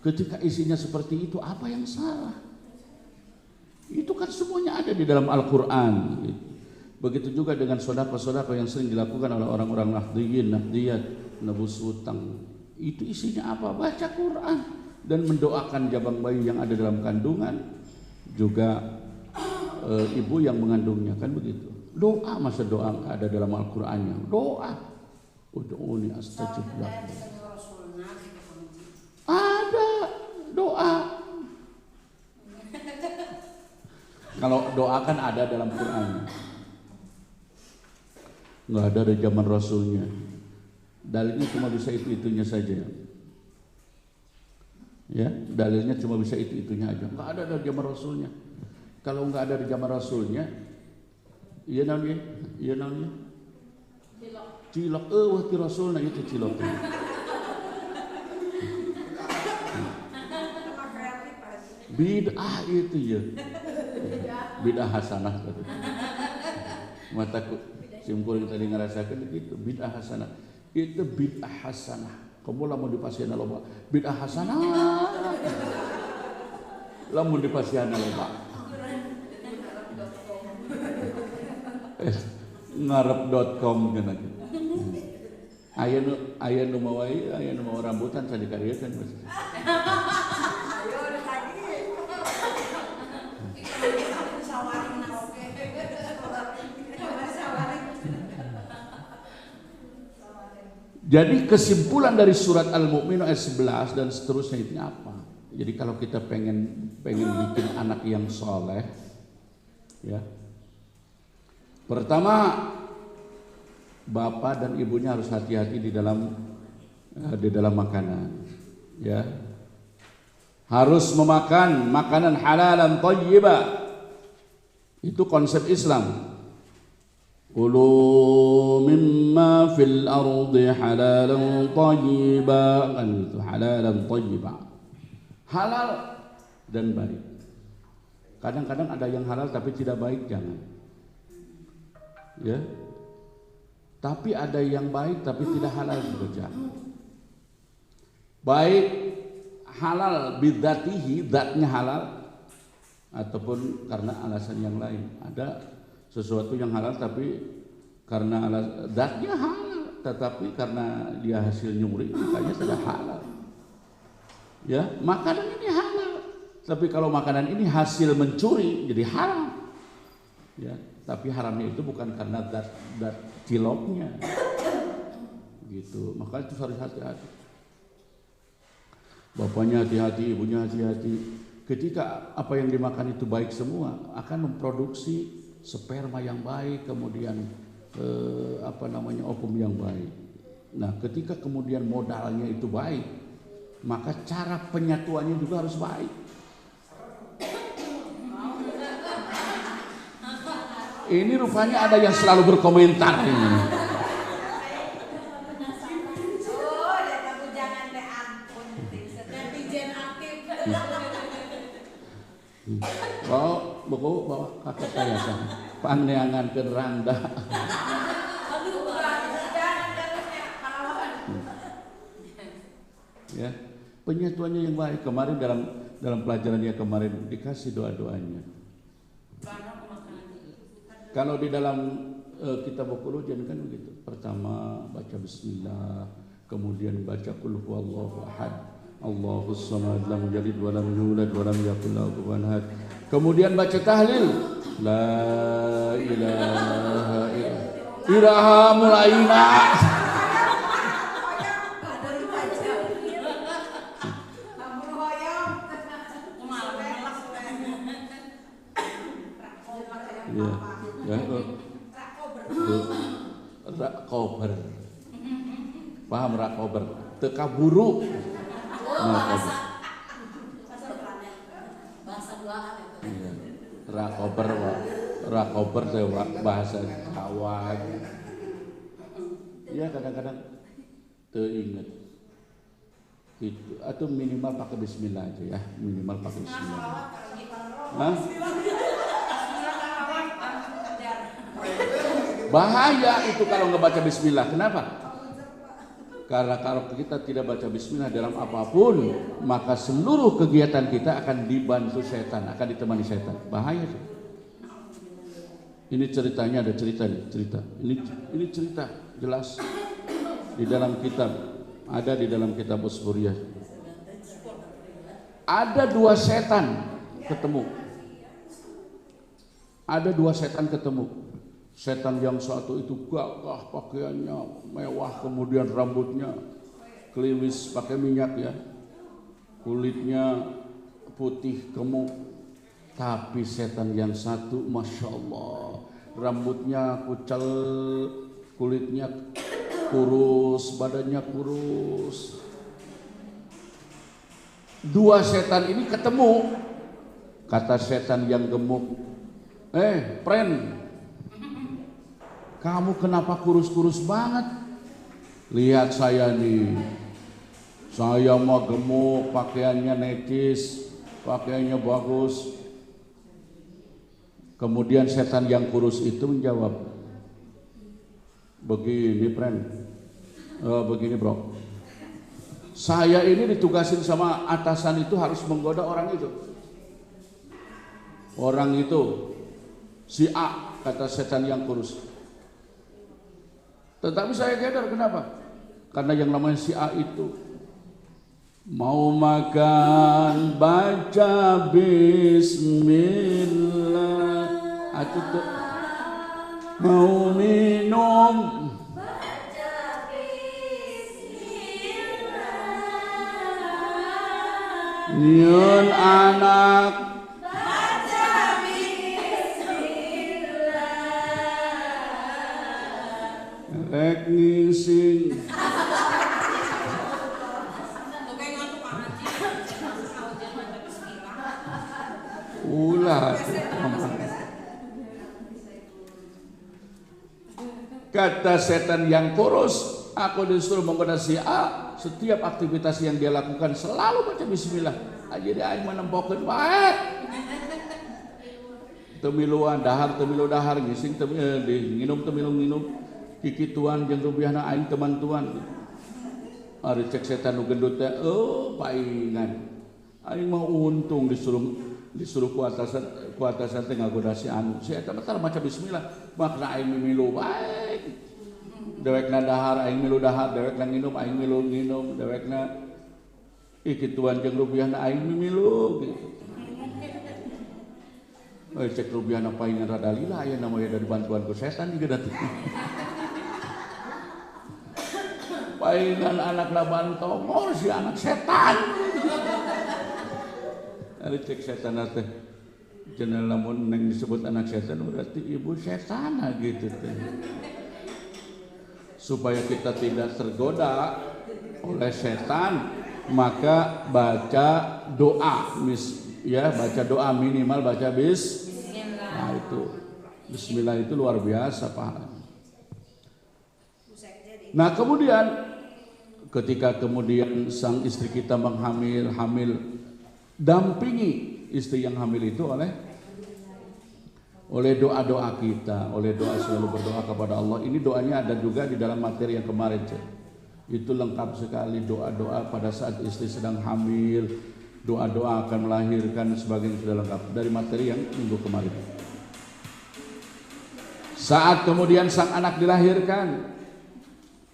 Speaker 2: Ketika isinya seperti itu, apa yang salah? Itu kan semuanya ada di dalam Al-Qur'an. Begitu juga dengan sedekah-sedekah yang sering dilakukan oleh orang-orang nahdliyin, nahdliyat, nebus hutang. Itu isinya apa? Baca Quran dan mendoakan jabang bayi yang ada dalam kandungan, juga ibu yang mengandungnya, kan begitu. Doa, masa doa ada dalam Al-Qur'annya? Doa. Ud'uni astajib lakum. Ada doa. Kalau doa kan ada dalam Quran. Nggak ada dari zaman Rasulnya. Dalilnya cuma bisa itu-itunya saja. Ya, dalilnya cuma bisa itu-itunya aja. Nggak ada dari zaman Rasulnya. Kalau nggak ada dari zaman Rasulnya, iya namanya cilok. Waktu Rasulnya itu cilok. Bid'ah itu ya. Bid'ah hasanah. Mataku simpul yang tadi ngerasakan itu bid'ah hasanah. Itu bid'ah hasanah. Kamu lamun dipasieun loba bid'ah hasanah. Lamun dipasieun loba. ngarep.com kana. Aya nu mawai, aya nu mau rambutan sadikarieun Mas. Jadi kesimpulan dari surat Al-Mu'minun ayat 11 dan seterusnya itu apa? Jadi kalau kita pengen bikin anak yang soleh, ya, pertama bapak dan ibunya harus hati-hati di dalam makanan, ya. Harus memakan makanan halalan thayyibah. Itu konsep Islam. Kulu mimma fil ardi halalan thayyiba, kan itu halalan thayyiba, halal dan baik. Kadang-kadang ada yang halal tapi tidak baik, jangan, ya. Tapi ada yang baik tapi tidak halal juga, jangan. Baik halal bidzatihi, zatnya halal, ataupun karena alasan yang lain. Ada sesuatu yang halal tapi karena zatnya halal, tetapi karena dia hasil nyuri makanya tidak halal. Ya, makanan ini halal, tapi kalau makanan ini hasil mencuri jadi haram. Ya, tapi haramnya itu bukan karena zat ciloknya. Gitu. Maka itu harus hati-hati. Bapaknya hati-hati, ibunya hati-hati. Ketika apa yang dimakan itu baik semua, akan memproduksi sperma yang baik, kemudian ovum yang baik. Nah, ketika kemudian modalnya itu baik, maka cara penyatuannya juga harus baik. Ini rupanya ada yang selalu berkomentar ini. Bawa kakak saya sana. Panneangan ke randa. Ya, penyatuannya yang baik. Kemarin dalam pelajaran dia kemarin dikasih doa-doanya. Kalau di dalam kitab Qulujan kan begitu. Pertama baca bismillah, kemudian baca qul huwallahu ahad, Allahus samad, lam yalid wa lam yulad wa lam yakul lahu kufuwan ahad. Kemudian baca tahlil, la ilaha illallah mulaina. Rakober. Paham rakober? Teka buru. Rakober itu bahasa Jawa. Ya kadang-kadang teringat itu, atau minimal pakai bismillah aja ya, minimal pakai bismillah. Hah? Bahaya itu kalau nggak baca bismillah. Kenapa? Karena kalau kita tidak baca bismillah dalam apapun, maka seluruh kegiatan kita akan dibantu setan, akan ditemani setan. Bahaya tuh. Ini ceritanya, ada cerita nih, cerita. Ini cerita jelas di dalam kitab, ada di dalam kitab Usburiyah. Ada dua setan ketemu. Ada dua setan ketemu. Setan yang satu itu gagah pakaiannya, mewah, kemudian rambutnya keliwis pakai minyak ya, kulitnya putih gemuk. Tapi setan yang satu, masya Allah, rambutnya kucel, kulitnya kurus, badannya kurus. Dua setan ini ketemu. Kata setan yang gemuk, friend, kamu kenapa kurus-kurus banget? Lihat saya nih, saya mah gemuk, pakaiannya necis, pakaiannya bagus. Kemudian setan yang kurus itu menjawab, begini friend, begini bro, saya ini ditugasin sama atasan itu harus menggoda orang itu. Orang itu si A, kata setan yang kurus. Tetapi saya gedor, kenapa? Karena yang namanya si A itu mau makan baca bismillah, tuh. Mau minum baca bismillah, nyun anak baca bismillah, rek ngising. Ulah. Kata setan yang kurus, aku disuruh menggoda si A. Setiap aktivitas yang dia lakukan selalu baca bismillah. Jadi aing menempokeun wae. Temiluan dahar, temilu dahar, ngising nginum temilu-nginum. Kikituan jeung rupiahna aing teman tuan. Ari cek setan nu gendut teh, paingan. Aing mau untung disuruh ku atasan teh ngagoda si anu. Si eta mah maca bismillah, makna aing mimilu baik. Dewekna dahar aing milu dahar, dewekna nginum aing milu nginum, dewekna ikituan jeung rupiahna aing mimilu gitu. Cek rupiahna paingan rada lila aya namanya dari bantuan ku setan juga datang. Paingan anakna bantongor si anak setan. Ari cek setan teh cenah lamun neng disebut anak setan berarti ibu setan gitu teh. Supaya kita tidak tergoda oleh setan, maka baca doa, baca doa minimal baca bismillah. Nah itu bismillah itu luar biasa pahalanya. Nah kemudian ketika kemudian sang istri kita hamil, dampingi istri yang hamil itu oleh doa-doa kita, oleh doa selalu berdoa kepada Allah. Ini doanya ada juga di dalam materi yang kemarin, itu lengkap sekali doa-doa pada saat istri sedang hamil, doa-doa akan melahirkan, sebagainya sudah lengkap dari materi yang minggu kemarin. Saat kemudian sang anak dilahirkan,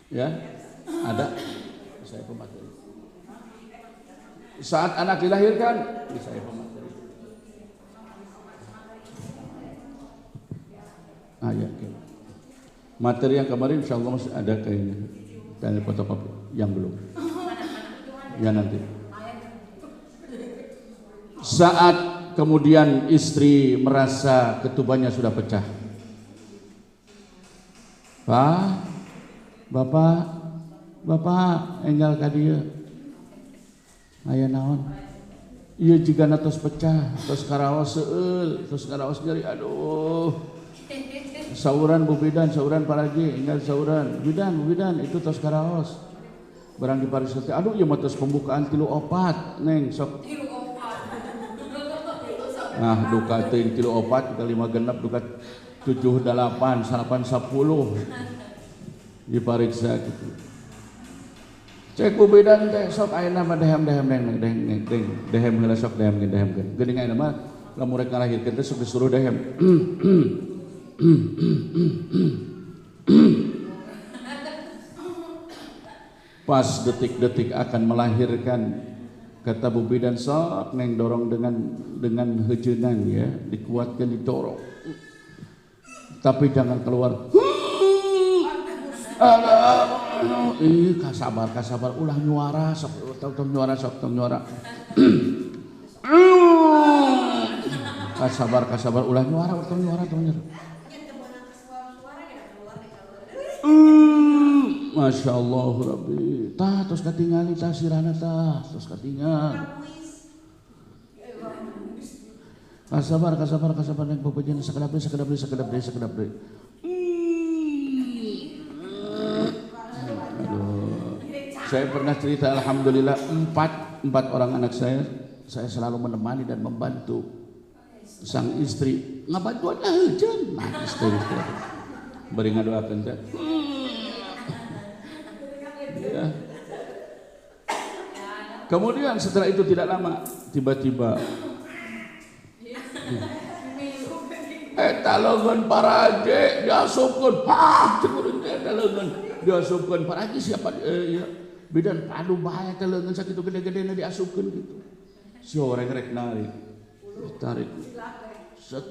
Speaker 2: ya ada saya pemateri. Saat anak dilahirkan, saya pemateri. Ya. Materi yang kemarin insya Allah masih ada kayaknya, dan fotokopi yang belum. Ya nanti. Saat kemudian istri merasa ketubannya sudah pecah, Pak, Bapak enggal ka dieu. Aya naon? Ieu jigana tos pecah, tos karaos seueul, tos karaos nyeri, aduh. Sauran Bu Bidan, sauran Paraji, enggal sauran. Bidan itu tos karaos. Barang di pariset teh, aduh ieu mah tos pembukaan 3-4, Neng sok. 3-4. Nah, duka teuing 3-4 kita 5 genep duka 78 salapan 10 dipariksa gitu. Cek Bu Bidan teh sok ayeuna mah dehem heula sok dehem. Geuning ayeuna mah lamun rek ngalahirkeun teh sok disuruh dehem. Pas detik-detik akan melahirkan, kata Bu Bidan sok neng dorong dengan heujeungan ya, dikuatkan didorong. Tapi jangan keluar. Kasabar ulah nyuara sok tong nyuara. Kasabar ulah nyuara tong nyuara. Masya Allah Rabbi, tah tos katingali tah sirana tah tos katingal. Kasabar neng babajan sakedap deui. Saya pernah cerita, alhamdulillah empat orang anak saya selalu menemani dan membantu sang istri. Ngabantuannya heujeun, nah istri. Beri ngadoakeun teh. Ya. Kemudian setelah itu tidak lama, tiba-tiba leungeun paraje diasupkeun. Ceureuh eta leungeun diasupkeun paraje siapa ya. Bidan aduh bahaya teh leungeun sakitu gede-gedena diasupkeun gitu. Si orang rek narik. Tarik. Set.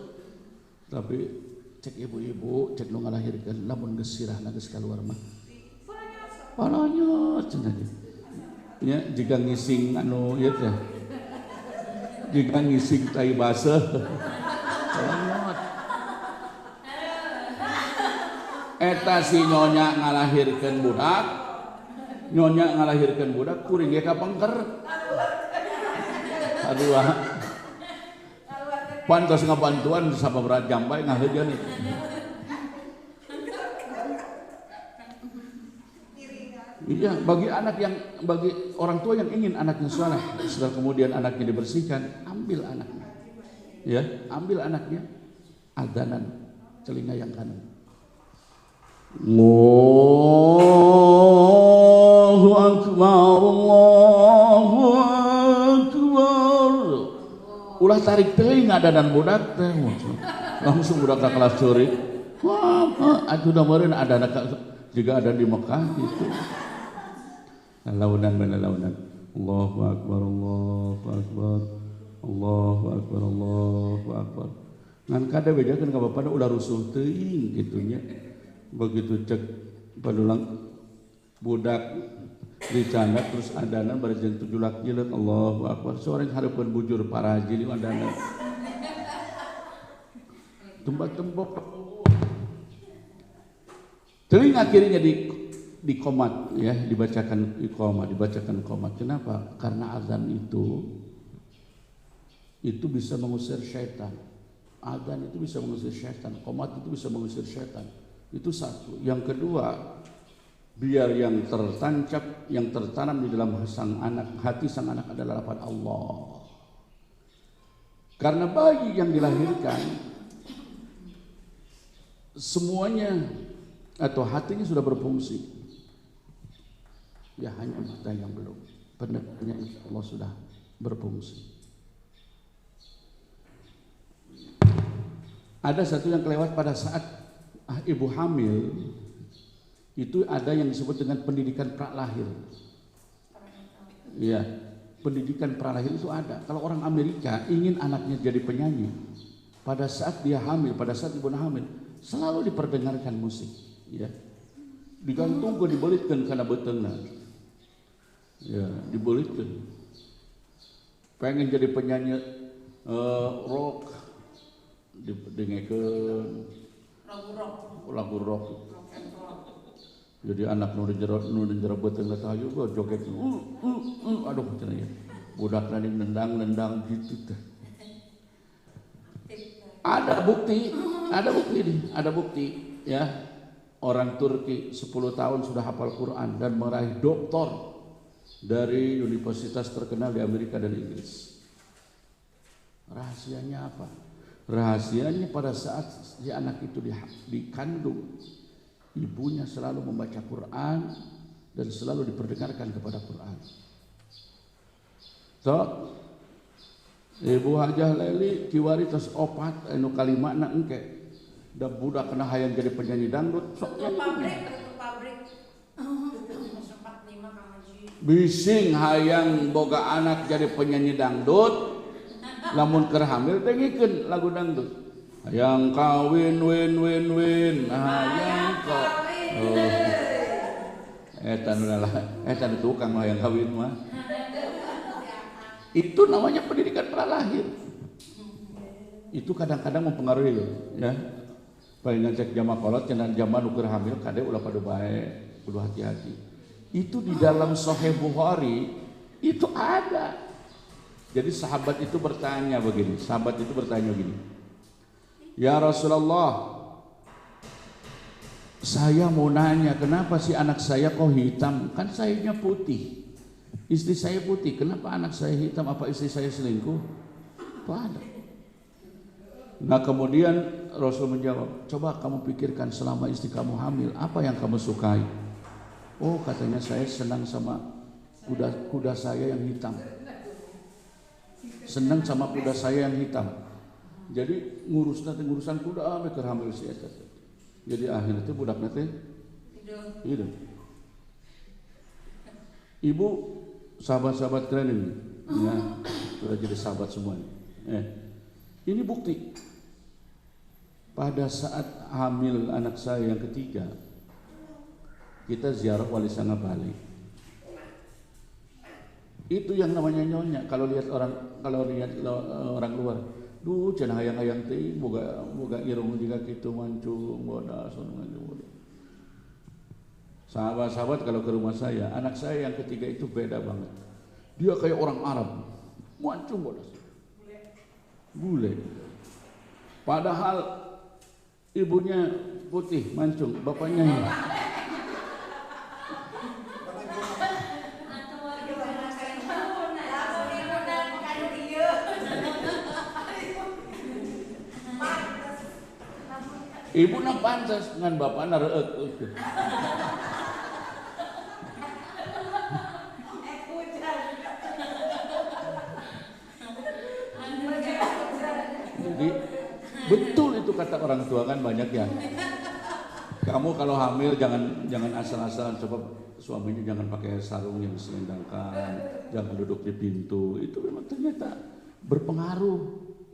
Speaker 2: Tapi cek ibu-ibu, cek nu ngalahirkeun lamun geus sirahna geus kaluar mah. Pananya cenah ge. Nya jiga ngising anu ieu teh. Jiga ngising tai baseuh. Eta si nyonya ngalahirkeun budak kuring ge ka pengker. Aduh. Pantos ngabantuan sababaraha jam bae ngaheujeun itu. Iya, bagi orang tua yang ingin anaknya saleh, setelah kemudian anaknya dibersihkan, ambil anaknya. Ya, ambil anaknya, adzan telinga yang kanan. Allahu akbar. Ulah tarik telinga adzan budak teh. Langsung budak ka kelas ceurik. Wah, atuh da meureun ada juga ada di Mekah gitu. Launan. Allahu akbar. Ngan kada bejakeun ka bapada ulah rusuh teuing kitu nya. Begitu cek padulang budak dicanda terus adana bari jeung 7 laki leut Allahu akbar. Soreng hareupeun bujur paraji li adana. Tembok telinga kirinya di qomat ya, dibacakan qomat. Kenapa? Karena azan itu bisa mengusir syaitan. Azan itu bisa mengusir syaitan, qomat itu bisa mengusir syaitan. Itu satu. Yang kedua, biar yang tertancap, yang tertanam di dalam hati sang anak adalah lafaz Allah. Karena bayi yang dilahirkan semuanya atau hatinya sudah berfungsi. Ya hanya mata yang belum. Pendengarnya insya Allah sudah berfungsi. Ada satu yang kelewat pada saat ibu hamil, itu ada yang disebut dengan pendidikan pralahir. Ya, pendidikan pralahir itu ada. Kalau orang Amerika ingin anaknya jadi penyanyi, pada saat dia hamil, pada saat ibu hamil, selalu diperdengarkan musik. Ya, digantungkeun dibelitkeun kana beuteungna. Ya, dibelitkeun. Pengen jadi penyanyi rock, didengekeun lagu rock. Jadi anak nu di jero beuteungna teh hayu joget. Aduh cenah ya. Budakna nendang gitu teh. Ada bukti ya. Orang Turki 10 tahun sudah hafal Quran dan meraih doktor dari universitas terkenal di Amerika dan Inggris. Rahasianya apa? Rahasianya pada saat si anak itu dikandung, ibunya selalu membaca Quran dan selalu diperdengarkan kepada Quran. So, Ibu Hajah Leli kiwari tos opat anu kalimatna engke. Da budak kena hayang jadi penyanyi dangdut. Sok
Speaker 3: pabrik.
Speaker 2: Bising hayang boga anak jadi penyanyi dangdut. Lamun keur hamil teh ngikeun lagu dangdut. Hayang kawin win hayang kawin. Eta nu tukang hayang kawin mah. Itu namanya pendidikan pralahir. Itu kadang-kadang mempengaruhi loh, ya. Palingan cek jama kolot cenah zaman ukur hamil kade ulah pada bae, kudu hati-hati. Itu di dalam Sahih Bukhari itu ada. Jadi sahabat itu bertanya begini, ya Rasulullah, saya mau nanya kenapa sih anak saya kok hitam? Kan sayanya putih, istri saya putih, kenapa anak saya hitam? Apa istri saya selingkuh? Apa ada? Nah kemudian Rasul menjawab, coba kamu pikirkan selama istri kamu hamil, apa yang kamu sukai? Oh katanya saya senang sama kuda saya yang hitam. Senang sama kuda saya yang hitam. Jadi ngurusan kuda mereka hamil si eta. Jadi akhirnya itu budaknya teh hidup. Ibu sahabat-sahabat keren ini, ya, sudah jadi sahabat semuanya. Ini bukti. Pada saat hamil anak saya yang ketiga, kita ziarah Wali Sanga Bali. Itu yang namanya nyonya. Kalau lihat orang luar, duh cenah hayang-hayang teh boga irung juga kitu mancung bodas boda. Sahabat-sahabat kalau ke rumah saya, anak saya yang ketiga itu beda banget. Dia kayak orang Arab, mancung bodas. Bule. Padahal ibunya putih mancung, bapaknya hitam. Ibu na pantas ngan bapak na reut. Jadi betul itu kata orang tua kan banyak ya. Kamu kalau hamil jangan asal-asalan, coba suaminya jangan pakai sarung yang diselendangkan, jangan duduk di pintu. Itu memang ternyata berpengaruh,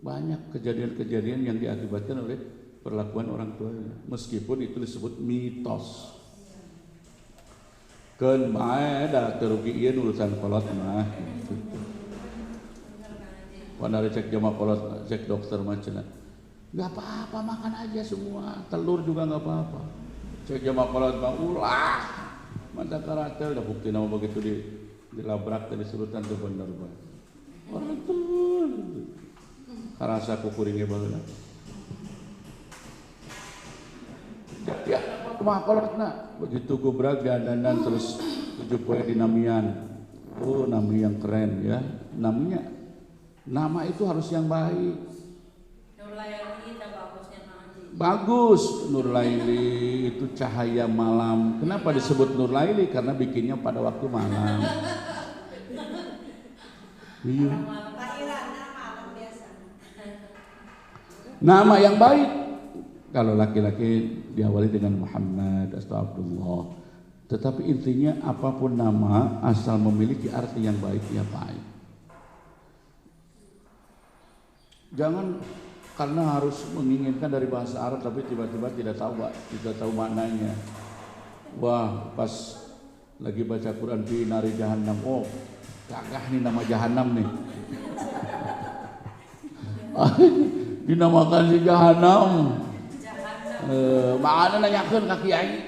Speaker 2: banyak kejadian-kejadian yang diakibatkan oleh perlakuan orang tuanya, meskipun itu disebut mitos. Keun bae da terugi ieu urusan kolot mah. Pada cek jama kolot, cek dokter mah cenah. Enggak apa-apa, makan aja semua, telur juga enggak apa-apa. Cek jama kolot mah ulah. Manta karatel da bukti nama begitu dilabrak tadi surutan teh bener bae. Orang tuh karasa kukuringe baheula. Ya, kumaha kolotna begitu gubrak dandan terus 7 poe di namian. Oh, nami yang keren ya. Nama itu harus yang baik.
Speaker 3: Nurlaili dah bagusnya nanti.
Speaker 2: Bagus, Nurlaili itu cahaya malam. Kenapa disebut Nurlaili? Karena bikinnya pada waktu malam. Iya. Nama yang baik. Kalau laki-laki diawali dengan Muhammad atau Abdullah. Tetapi intinya apapun nama asal memiliki arti yang baik ya baik. Jangan karena harus menginginkan dari bahasa Arab tapi tiba-tiba tidak tahu maknanya. Wah, pas lagi baca Quran fi nari jahannam. Oh, gagah nih nama jahannam nih. Dinamakan si jahannam. Mana nanyakeun ka kiai?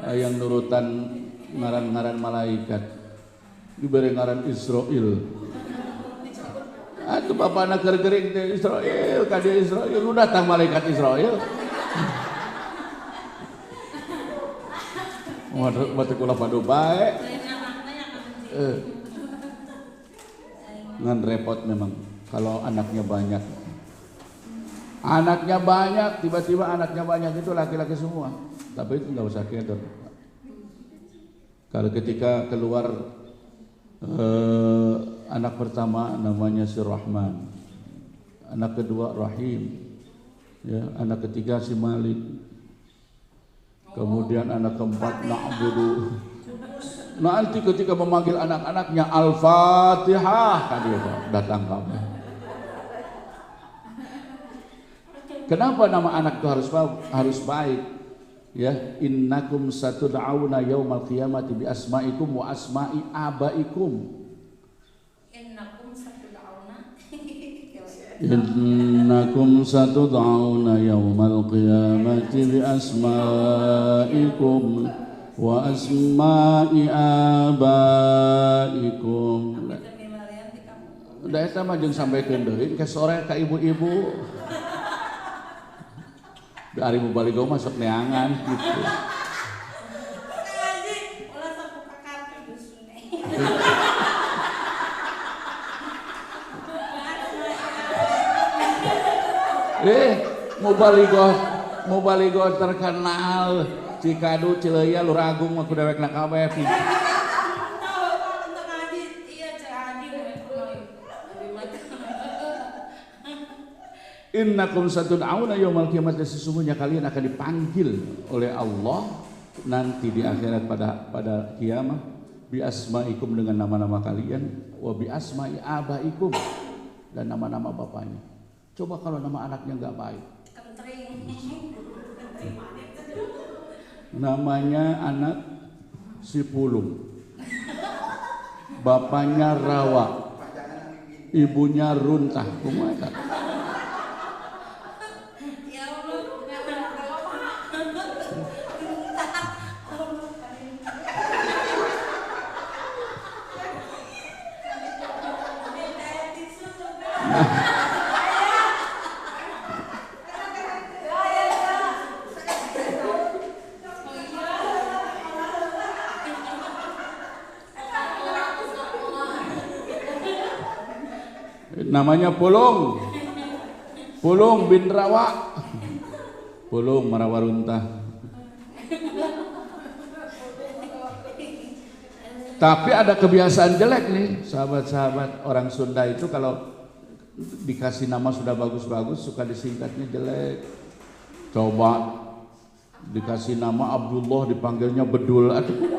Speaker 2: Ayang nurutan ngaran-ngaran malaikat. Dibere ngaran Israil. Atuh bapana keur gering teh Israil, ka dia Israil, lu datang malaikat Israil. Mata kula padu bae. Ngan repot memang. kalau anaknya banyak. Anaknya banyak, tiba-tiba anaknya banyak itu laki-laki semua. Tapi itu nggak usah kedor. Kalau ketika keluar anak pertama namanya si Rahman, anak kedua Rahim, ya, anak ketiga si Malik, kemudian anak keempat Na'budu. Nanti ketika memanggil anak-anaknya Al-Fatihah, kan dia datang kamu. Kenapa nama anak itu harus baik? Ya, innakum satud'auna yaumal qiyamati bi asma'ikum wa asma'i abaikum.
Speaker 3: Innakum satud'auna.
Speaker 2: Innakum satud'auna yaumal qiyamati bi asma'ikum wa asma'i abaikum. Da eta mah jeung sampaykeun deui ke sore ka ibu-ibu. Dari mubaligo masuk neangan gitu. Mubaligo terkenal Cikadu Cileuya Luragung mah ku dewekna kabeh. Innakum satud'auna yaumal qiyamati, sesungguhnya kalian akan dipanggil oleh Allah nanti di akhirat pada kiamat bi asma'ikum dengan nama-nama kalian wa bi asma'i abaikum dan nama-nama bapaknya. Coba kalau nama anaknya enggak baik. Namanya anak si Pulung. Bapaknya Rawa. Ibunya Runtah. Kumaha? Namanya Pulung bin Rawa. Pulung Marawa Runtah. Tapi ada kebiasaan jelek nih sahabat-sahabat orang Sunda itu, kalau dikasih nama sudah bagus-bagus suka disingkatnya jelek. Coba dikasih nama Abdullah dipanggilnya Bedul. Aduh.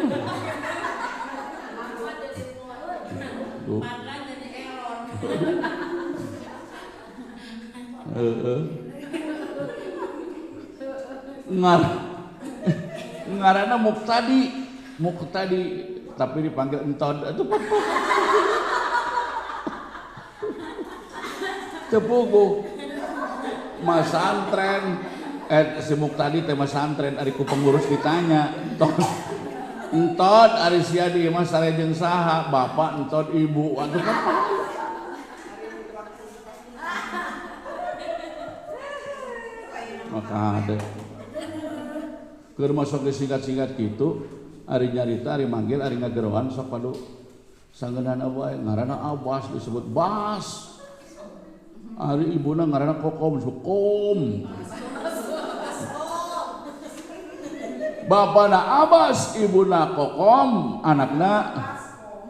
Speaker 2: Ngaranna Muqtadi tapi dipanggil Entod. Itu cepugu masantren si Muqtadi teh masantren ari ku pengurus ditanya Entod ari sia di imah sareng saha bapak Entod ibu. Aduh kan maka ada keur masuk disingkat-singkat gitu, ari nyarita, ari manggil, ari ngagerohan sok padu sanggeunana wae ngaranna Abbas disebut Bas. Ari ibuna ngaranna Kokom disebut Kom. Bapana Abbas, ibuna Kokom, anakna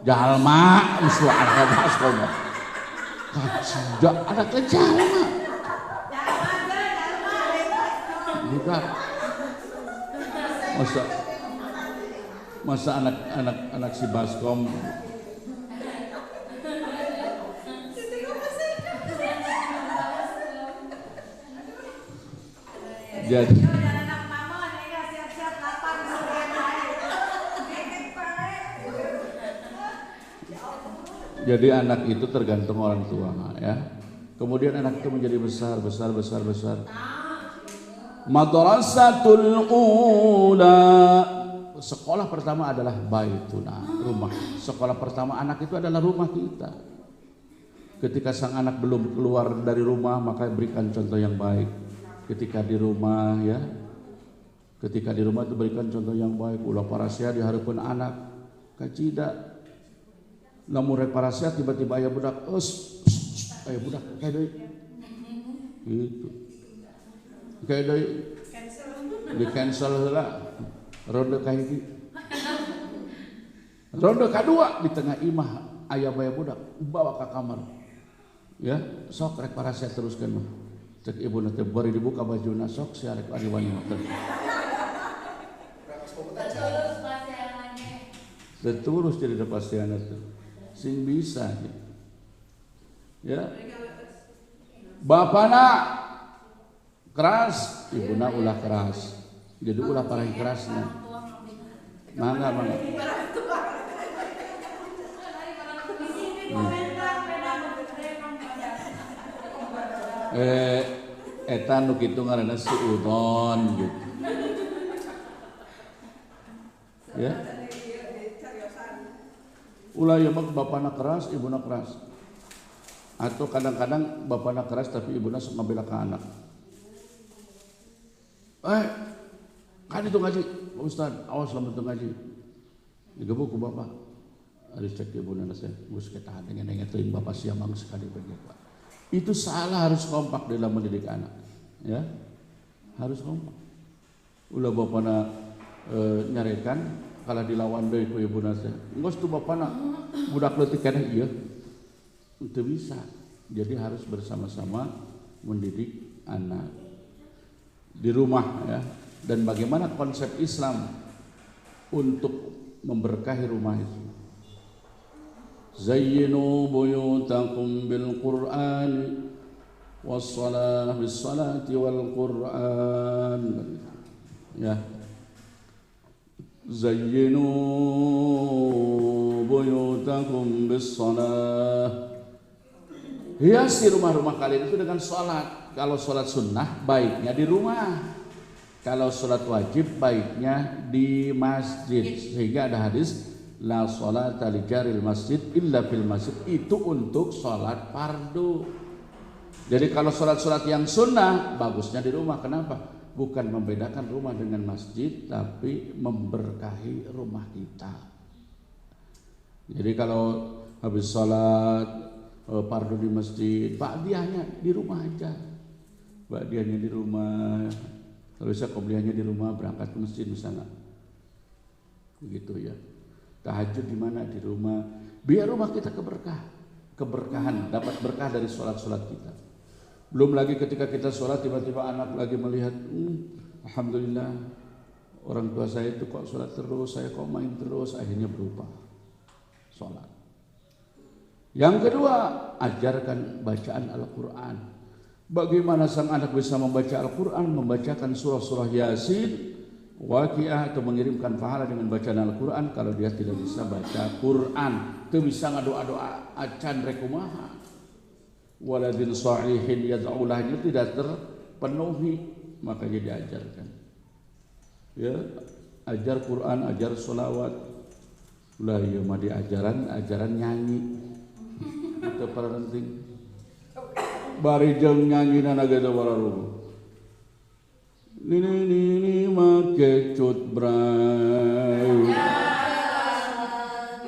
Speaker 2: Jalma, miswa Abbas komo. Kacida anakna Jalma. Bukan. Masa anak si Baskom jadi anak itu tergantung orang tua ya. Kemudian anak itu menjadi besar. Madrasatul ula, sekolah pertama adalah baituna, rumah. Sekolah pertama anak itu adalah rumah kita. Ketika sang anak belum keluar dari rumah, maka berikan contoh yang baik. Ketika di rumah itu berikan contoh yang baik. Ulah parasia dihareupeun anak kacida. Lamun rek parasia tiba-tiba aya budak ayo budak kayak deui. Gitu. Kayak deui. Di cancel heula. Ronde kahiji. Ronde kadua di tengah imah aya bae budak bawa ka kamar. Ya, sok rek parasya teruskeun mah. Cek ibuna teh bari dibuka bajuna sok sia rek ari wani teh. Terus jadi kepastian itu. Sing bisa. Ya. Bapana keras, ibuna ulah keras. Jadi ulah paling kerasnya. Mangga. Eta nu kitu ngaranna suudon gitu. Ya. Ulah ya mah bapana keras, ibuna keras. Atau kadang-kadang bapana keras tapi ibuna sok ngabela ka anak. Kan itu ngaji, Pak Ustaz, awas lamun teu ngaji. Digebuk ku bapak. Ari cek ibuna saya, geus ketahan dengan teuing bapak sia mang sekali begitu, Pak. Itu salah, harus kompak dalam mendidik anak. Ya. Harus kompak. Ulah bapana nyarekan kalau dilawan deui ku ibuna teh. Geus tu bapana budak leutik keneh ieu. Teu bisa. Jadi harus bersama-sama mendidik anak di rumah ya. Dan bagaimana konsep Islam untuk memberkahi rumah itu. Zayyinu buyutakum bil Qur'an was-salah bis-salati wal Qur'an. Ya. Zayyinu buyutakum bis-salah. Hiasi rumah-rumah kalian itu dengan salat. Kalau salat sunnah baiknya di rumah. Kalau salat wajib baiknya di masjid. Sehingga ada hadis la sholata li jaril masjid illa fil masjid, itu untuk salat fardu. Jadi kalau salat-salat yang sunnah bagusnya di rumah. Kenapa? Bukan membedakan rumah dengan masjid, tapi memberkahi rumah kita. Jadi kalau habis salat fardu di masjid, ba'diyahnya di rumah aja. Ba'diyahnya di rumah. Kalau bisa qobliyahnya di rumah, berangkat ke masjid misalnya. Begitu ya. Tahajud di mana? Di rumah. Biar rumah kita keberkahan, dapat berkah dari sholat-sholat kita. Belum lagi ketika kita sholat tiba-tiba anak lagi melihat, alhamdulillah orang tua saya itu kok sholat terus, saya kok main terus, akhirnya berubah sholat. Yang kedua, ajarkan bacaan Al-Quran. Bagaimana sang anak bisa membaca Al-Quran, membacakan surah-surah Yasin, Waqiah, atau mengirimkan pahala dengan bacaan Al-Quran kalau dia tidak bisa baca Quran, itu bisa ngadoa-doa acan rekumaha. Waladin salihin yad'ulahnya tidak terpenuhi, makanya diajarkan. Ya, ajar Quran, ajar sholawat. Ulah ieu mah ajaran nyanyi. Itu penting. Bari jeung nyanyina nagada wararuh. Nini make cut bray.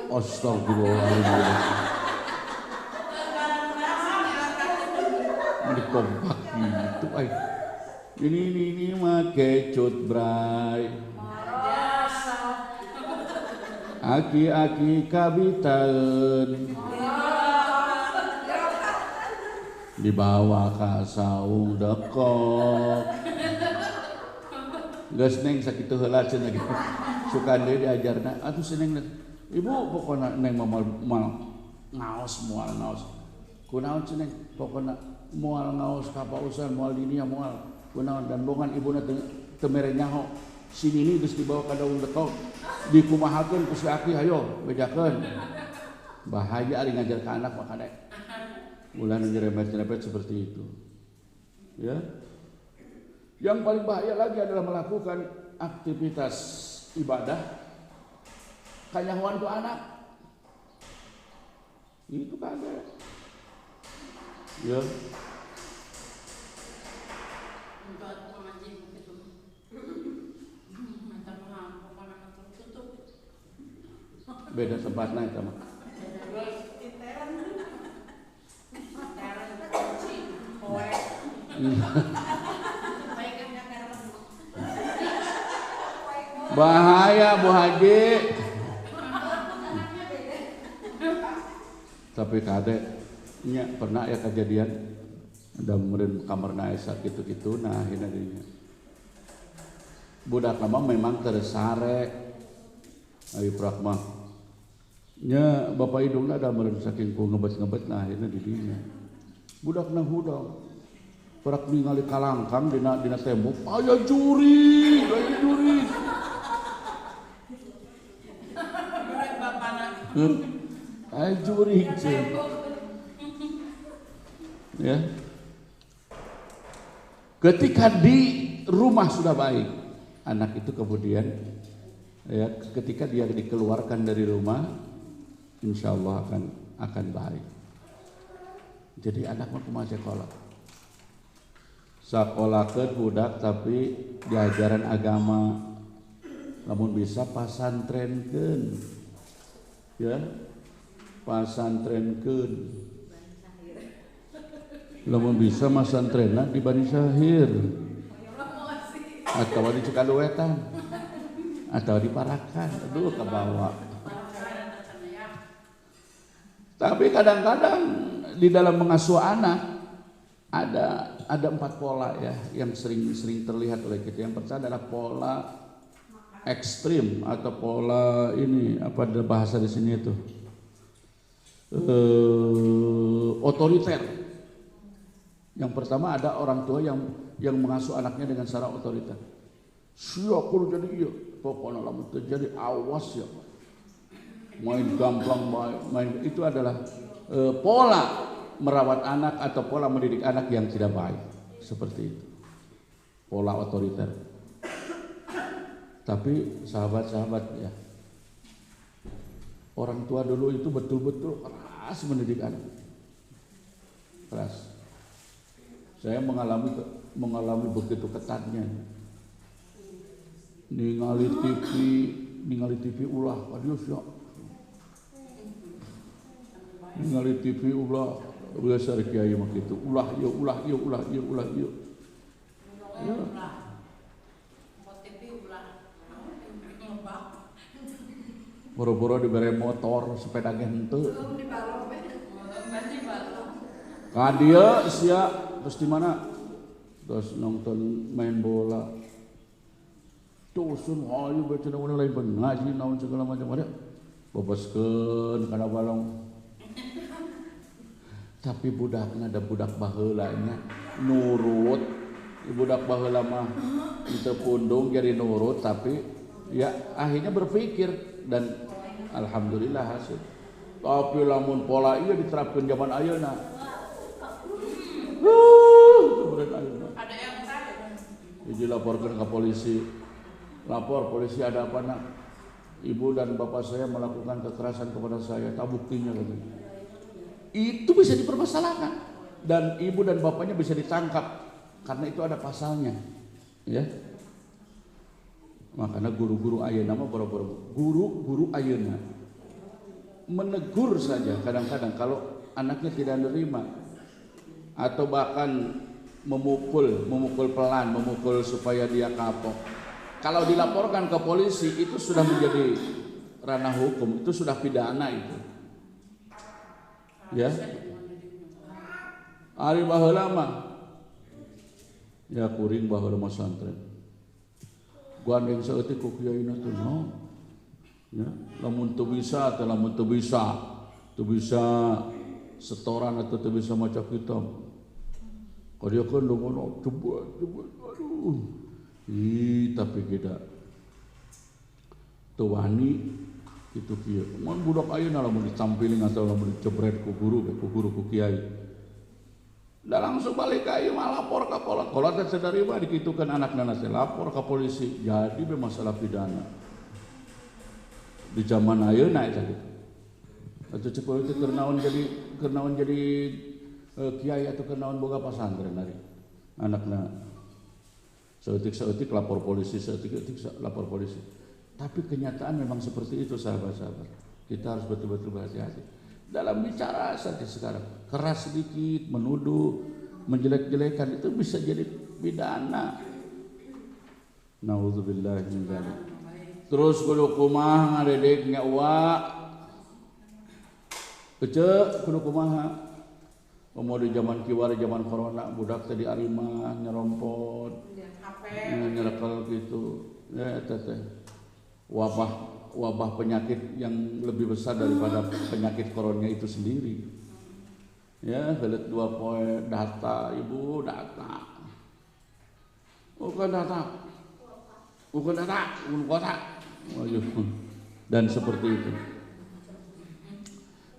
Speaker 2: Astagfirullahaladzim. Ini kompak gitu ay. Nini make cut bray. Aki-aki kabitaeun. Dibawa ka saung dekok. Geus neng sakitu heula cenah gitu. Sukan deui diajarna. Atuh seneng ibu pokona neng moal ngaos moal ngaos. Kunaon cenah pokona moal ngaos ka pausan moal dinya moal. Kunaon dan bongan ibuna teu mere nyaho. Si Nini geus dibawa ka daun dekok. Dikumahakeun ku si Aki hayo bejakeun. Bahaya ari ngajar ka anak mah kadek. Mulai nyerempet-nyerempet seperti itu. Ya. Yang paling bahaya lagi adalah melakukan aktivitas ibadah kanyahoan ku anak. Itu kagak. Ya. Beda tempatnya itu mah. Bahaya Bu Haji. Tapi kade nya pernah ya kejadian ada meureun kamarna asa kitu-kitu nah hina dinya. Budak lama memang tersare ari prakma. Nya bapak hidungna da meureun saking ku ngebet-ngebet nah hina di dinya. Budakna hudang. Perak ningali kalangkang dina tembok, aya juri. Aya juri. Ya. Ketika di rumah sudah baik, anak itu kemudian ya ketika dia dikeluarkan dari rumah, insya Allah akan baik. Jadi anak mah kumaha sekolah. Sakolahkeun budak tapi diajaran agama. Lamun bisa pasantrenkeun. Ya. Pasantrenkeun. Lamun bisa masantrenna di Bani Syahir. Atau di Cikaluwetan. Atau di Parakan. Aduh kebawa. Tapi kadang-kadang di dalam mengasuh anak ada 4 pola ya yang sering terlihat oleh kita. Yang pertama adalah pola ekstrim atau pola ini apa ada bahasa di sini itu otoriter. Yang pertama ada orang tua yang mengasuh anaknya dengan cara otoriter. Siap kudu jadi ieu, pokokna lamun teu jadi awas ya. Main gampang main itu adalah pola merawat anak atau pola mendidik anak yang tidak baik seperti itu, pola otoriter. Tapi sahabat-sahabat ya, orang tua dulu itu betul-betul keras mendidik anak, keras. Saya mengalami begitu ketatnya. Ningali TV ulah, adios ya. Ningali TV ulah, biasa kiai mah kitu. Ulah ieu. Ya. Boro-boro dibere motor, sepeda henteu. Ka dieu sia terus di mana? Terus nonton main bola. Tusun hayu baca naon lain ngaji naon segala macam ada. Boboskeun kana balong. Tapi budakna ada budak baheula nya nurut. Budak baheula mah teu pundung jadi nurut tapi ya akhirnya berpikir dan alhamdulillah hasil. Tapi lamun pola ieu diterapkeun zaman ayeuna. Ada yang saya. Jadi laporkan ke polisi. Lapor polisi ada apa nak? Ibu dan bapak saya melakukan kekerasan kepada saya. Tak buktinya katanya. Itu bisa dipermasalahkan dan ibu dan bapaknya bisa ditangkap karena itu ada pasalnya, ya. Makanya guru-guru ayeuna mah guru ayeuna menegur saja kadang-kadang kalau anaknya tidak menerima atau bahkan memukul pelan, memukul supaya dia kapok. Kalau dilaporkan ke polisi itu sudah menjadi ranah hukum, itu sudah pidana itu. Ya. Ari baheula mah ya kuring baheula mah santren. Gandeng saeutik ku kiyaina teh no. Ya, lamun teu bisa setoran atau teu bisa maca kitab. Kadieukeun dongono jebet aduh. Tapi kita teu wani itu kieu. Mun budak ayeuna lamun ditampilin atau lamun dicebret ku guru ku kiai. Da langsung balik ka ieu mah lapor ka kolot. Kolot teh sadarima dikitukeun anakna teh lapor ka polisi. Jadi be masalah pidana. Di zaman ayeuna eta kitu. Atuh cek politik keur naon jadi kiai atau keur naon boga pasantren ari. Anakna saeutik lapor polisi, saeutik lapor polisi. Tapi kenyataan memang seperti itu sahabat-sahabat. Kita harus betul-betul berhati-hati dalam bicara saja sekarang. Keras sedikit, menuduh, menjelek-jelekan itu bisa jadi pidana. Nauzubillah min dzalik. Terus kudu kumaha ngadedek nya uwa. Ece kudu kumaha. Mau di zaman kiwar zaman corona budak teh diarima nyerompot. Nyerekel gitu. Ya eta teh. Wabah penyakit yang lebih besar daripada penyakit corona itu sendiri. Ya, helet 2 poe data ibu data. Bukan data. Dan seperti itu.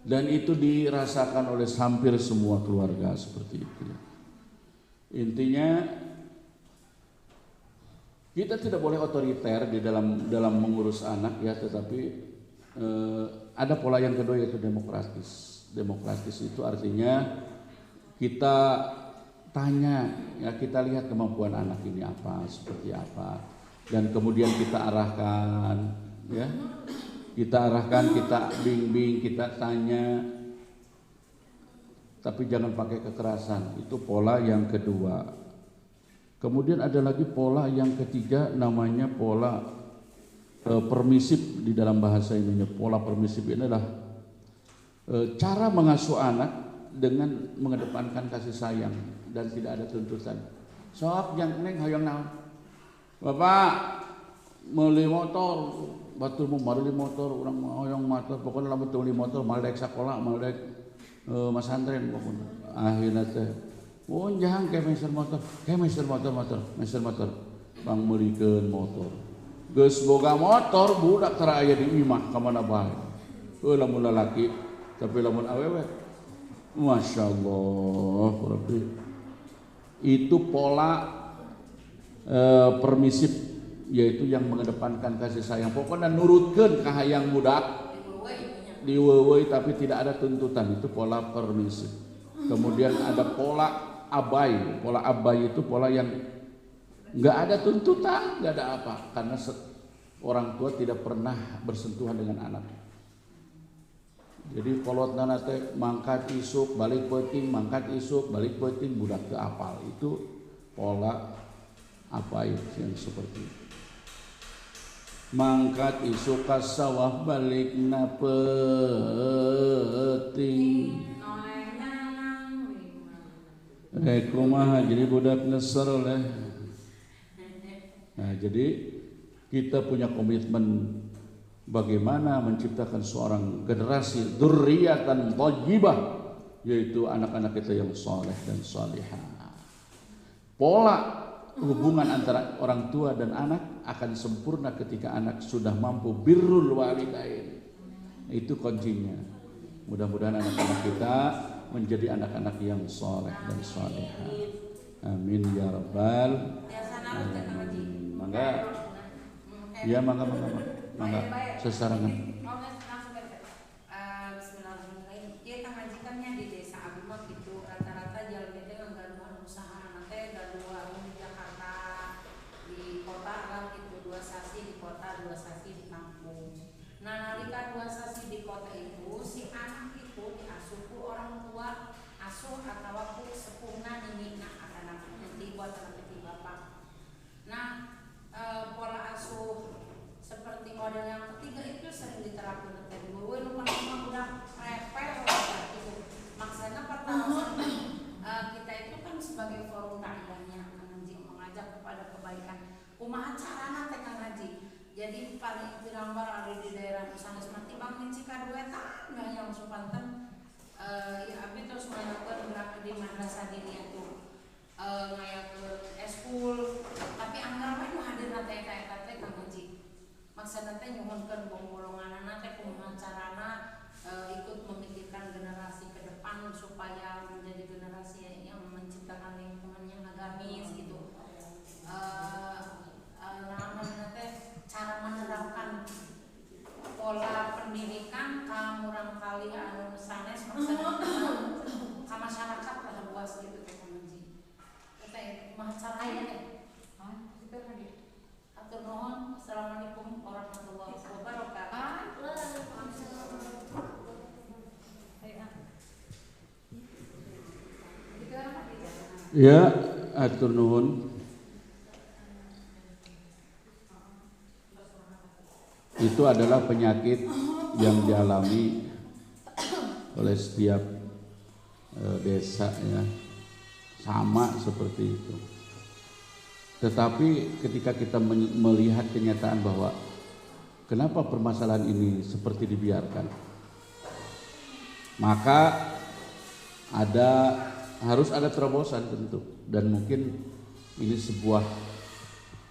Speaker 2: Dan itu dirasakan oleh hampir semua keluarga seperti itu. Intinya kita tidak boleh otoriter di dalam mengurus anak ya, tetapi ada pola yang kedua yaitu demokratis. Demokratis itu artinya kita tanya ya, kita lihat kemampuan anak ini apa, seperti apa. Dan kemudian kita arahkan ya, kita bimbing, kita tanya, tapi jangan pakai kekerasan. Itu pola yang kedua. Kemudian ada lagi pola yang ketiga, namanya pola permisif. Di dalam bahasa Indonesia pola permisif ini adalah cara mengasuh anak dengan mengedepankan kasih sayang dan tidak ada tuntutan. Sok yang neng hoyong naon, Bapak meuli motor, batur mau meuli motor, orang mau hoyong motor, pokoknya lamun teu meuli motor, maldek sakola, maldek masantren pokoknya. Akhirnya teh, jangan ke meser motor, bang meulikeun motor. Geus boga motor, budak tara aya di imah ka mana bae. Lamun lalaki, tapi lamun awewe, Masya Allah, Rabbi. Itu pola permisif, yaitu yang mengedepankan kasih sayang. Pokoknya nurutkeun ka hayang budak diweweui tapi tidak ada tuntutan. Itu pola permisif. Kemudian ada pola abai. Pola abai itu pola yang enggak ada tuntutan, enggak ada apa, karena orang tua tidak pernah bersentuhan dengan anak. Jadi kolotna teh mangkat isuk balik peuting, mangkat isuk balik peuting, budak teu apal. Itu pola apa itu yang seperti itu. Mangkat isuk ka sawah balik na peuting. Kumaha jadi budak neser leh. Nah, jadi kita punya komitmen bagaimana menciptakan seorang generasi dzurriyyatan thayyibah, yaitu anak-anak kita yang saleh dan salihah. Pola hubungan antara orang tua dan anak akan sempurna ketika anak sudah mampu birrul walidain. Itu kuncinya. Mudah-mudahan anak-anak kita menjadi anak-anak yang saleh dan salihah. Amin ya rabbal alamin. Mangga. Ya mangga. Sesarangan.
Speaker 3: Bismillahirrahmanirrahim. Dia majikannya di desa Abimah gitu, rata-rata jalan bete nggaduhan usaha nanti gaduhan di Jakarta, di kota lah gitu, 2 sasi di kota, 2 sasi di kampung. Nah, nalika 2 sasi di kota itu si anak itu diasuh ku orang tua asuh atau ku sepuhna ningina anak nanti buat anak bapak. Nah, pola asuh seperti model yang ketiga itu sering diterapkan tadi. Gue lupa udah repel gitu. Maksudnya pertama kita itu kan sebagai forum dakwahnya mengajak kepada kebaikan. Kumaha carana teh Kang Haji. Jadi paling pirambar ada di daerah sanes mati bang mencika duetan nggak yang supanten ya abi terus ngayakeun gerak di madrasah dini itu ngayakeun eskul tapi anggaran mah hadir teh Kang Haji. Maksudnya teh nyuhunkeun golonganana teh kumaha carana ikut memikirkan generasi ke depan supaya menjadi generasi yang menciptakan lingkungan yang agamis gitu. Cara menerapkan pola pendidikan kamu kali anu sanes maksudnya ka masyarakat lah luas gitu Kang Haji. Eta kumaha caranya teh? Itu hadir. Atur nuhun. Assalamualaikum warahmatullahi wabarakatuh. Waalaikumsalam.
Speaker 2: Ya, atur nuhun. Itu adalah penyakit yang dialami oleh setiap desa ya, sama seperti itu. Tetapi ketika kita melihat kenyataan bahwa kenapa permasalahan ini seperti dibiarkan, maka harus ada terobosan tentu, dan mungkin ini sebuah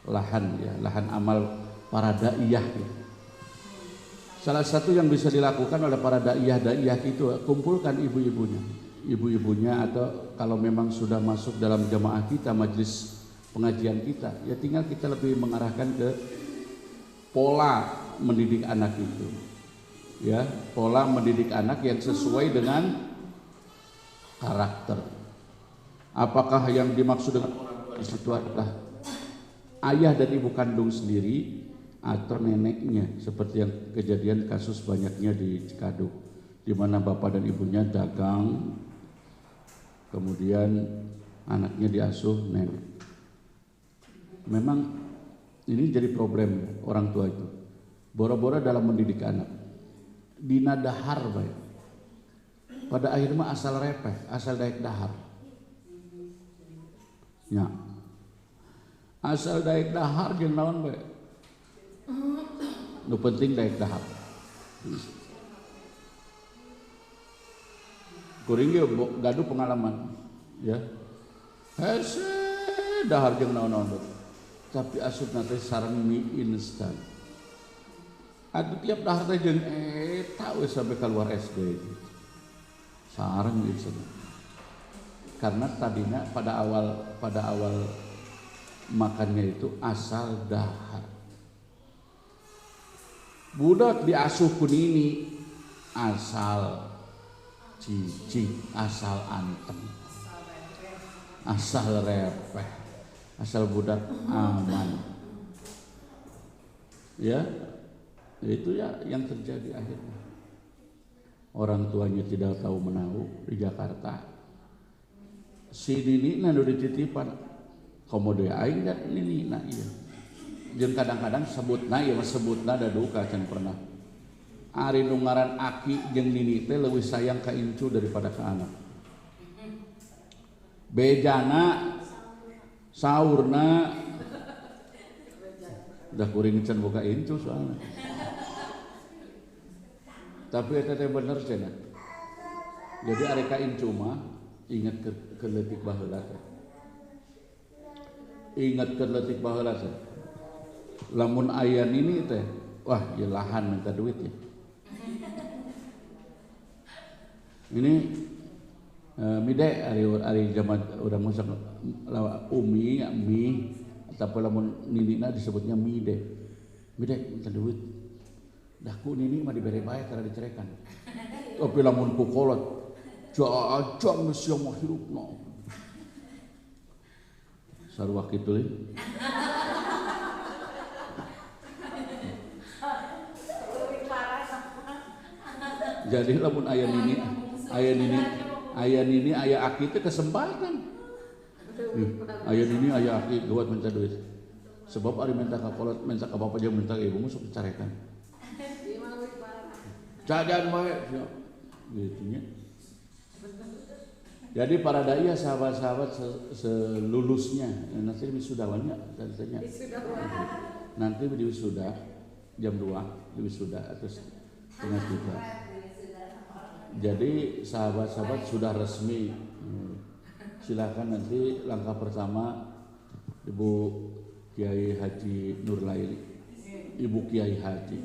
Speaker 2: lahan amal para daiyah gitu. Salah satu yang bisa dilakukan oleh para daiyah itu kumpulkan ibu-ibunya atau kalau memang sudah masuk dalam jamaah kita, majelis pengajian kita, ya tinggal kita lebih mengarahkan ke pola mendidik anak itu, ya pola mendidik anak yang sesuai dengan karakter. Apakah yang dimaksud dengan orang tua di situ adalah ayah dan ibu kandung sendiri atau neneknya, seperti yang kejadian kasus banyaknya di Cikadut, di mana bapak dan ibunya dagang, kemudian anaknya diasuh nenek. Memang ini jadi problem orang tua itu, boro-boro dalam mendidik anak, dina dahar baik. Pada akhirnya asal repeh, asal daek dahar. Ya. Asal daek dahar jeung naon bae. Nu penting daek dahar. Kuring ge gaduh pengalaman, ya. Hese dahar jeung naon-naon bae. Tapi asupna teh sareng mie instan. Atuh tiap dahar teh jeung eta we sampai keluar SD. Sareng instan. Karena tadinya pada awal makannya itu asal dahar. Budak diasuh kunini asal cicing, asal antem, asal repeh, asal budak aman. Ya, itu ya yang terjadi akhirnya. Orang tuanya tidak tahu menahu di Jakarta. Si nini nu dititipan komodo aing dan nini na iya. Jeung kadang-kadang sebutna ya sebutna da duka can pernah. Ari nu ngaran Aki jeung nini teh leuwih sayang ka incu daripada ka anak. Bejana saurna udah kuring can boga incu soalna. Tapi eta teh bener cenah. Jadi ari ka incu mah ingat ke leutik baheula teh. Ingat ke leutik baheula teh. Lamun aya nini teh, wah ya lahan minta duit ya. Ini mide ari zaman urang masak umi mi tapi lamun ninina disebutnya mide. Mide minta duit. Dah ku nini mah dibere bae karena dicerekan. Tapi lamun ku kolot jajang geus sia mah hirupna. Sarua kitu deui. Jadi lamun aya nini aya Aki teh kesempatan. Aya nini aya Aki gawat minta duit. Sebab ari minta ka kolot, minta ka bapak jeung minta ibu sok dicarekan. Cadan bae gitu nya. Jadi para dai sahabat-sahabat selulusnya nanti wisudawannya tadinya. Nanti di wisuda jam 2 di wisuda atau setengah 3. Jadi sahabat-sahabat sudah resmi, silakan nanti langkah pertama Ibu Kiai Haji Nurlaili, Ibu Kiai Haji,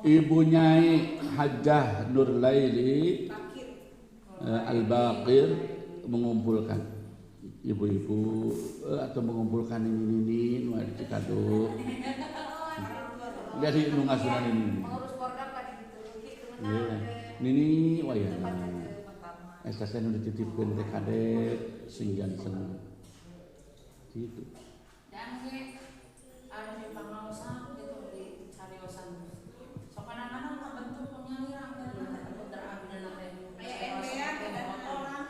Speaker 2: Ibu Nyai Hajjah Nurlaili Al-Baqir mengumpulkan ibu-ibu atau mengumpulkan ini di Cikadut. Jadi nu ngasunan ini. Ya, nini wayana. Eta teh nu dititipkeun teh kadek sing jansen. Gitu.
Speaker 3: Dan ge anu di pangaosan gitu di cariosan. Sok anak-anak mah bentuk pengalirang teh putra abdina teh. Aya embean ada motoran.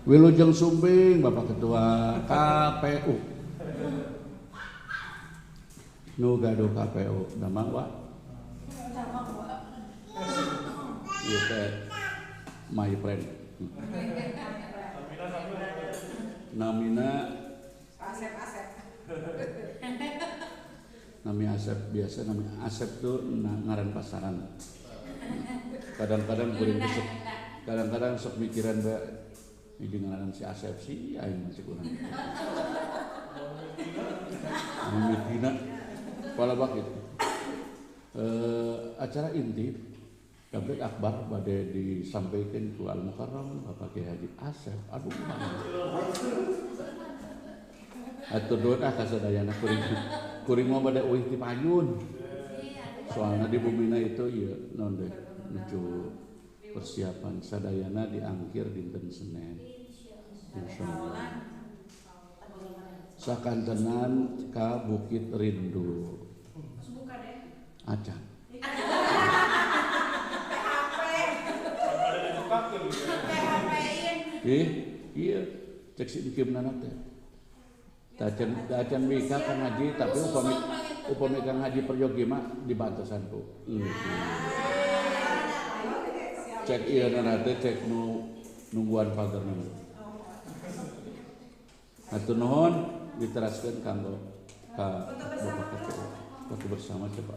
Speaker 2: Wilujeng Sumbing Bapak Ketua KPU. Nu gaduh KPU damang wa. Ieu teh my friend. Namina Asep. Nami Asep biasa nami Asep tuh ngaran pasaran. Kadang-kadang sok mikiran bae ini ngaran si Asep sih aing masih kurang. Mikirna kepala bakit. Acara inti Tablik akbar bade disampaikan ke Al Mukarram Bapak Kiai Haji Asep. Aduh atur doa kasadayana kuring mah bade euih ti payun. Soalna di bumina itu ieu naon deui nuju persiapan sadayana diangkir dinten Senin. Insyaallah. Sakantenan ka Bukit Rindu. Acan. Iya, cek si dikimna teh. Dacan mika Kang Haji, tapi upami Kang Haji Peryogi mah dibantosan ku. Cek ieu teh cek nungguan pagerna. Hatur nuhun diteraskeun kanggo ka Bapak KPU. Waktu bersama coba.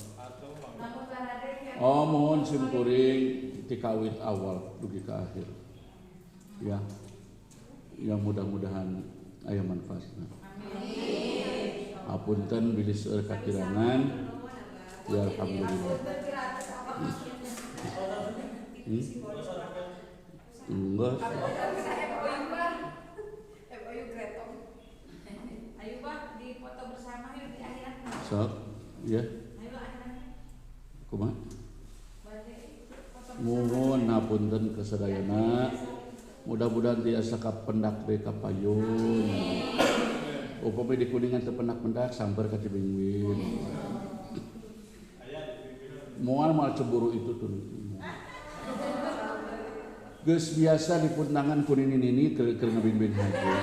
Speaker 2: Oh mohon sim kuring ti kawit awal dugi ka akhir. Ya, yang mudah-mudahan aya manfaatna. Amin. Apunten bilih seueur kakirangan. Ya alhamdulillah. Enggak.
Speaker 3: Ayo Pak di foto bersama yuk di akhirat.
Speaker 2: Sok, ya.
Speaker 3: Ayo akhiratnya.
Speaker 2: Kumaha? Mohon apunten kasadayana. Mudah-mudahan tiasa kapendak deui ka payun. Upami di Kuningan teu pendak-pendak samper ka Cibingwin. Moal cemburu itu tuh. Geus biasa di puntangan Kuningan ini keur ngabing-bing haji.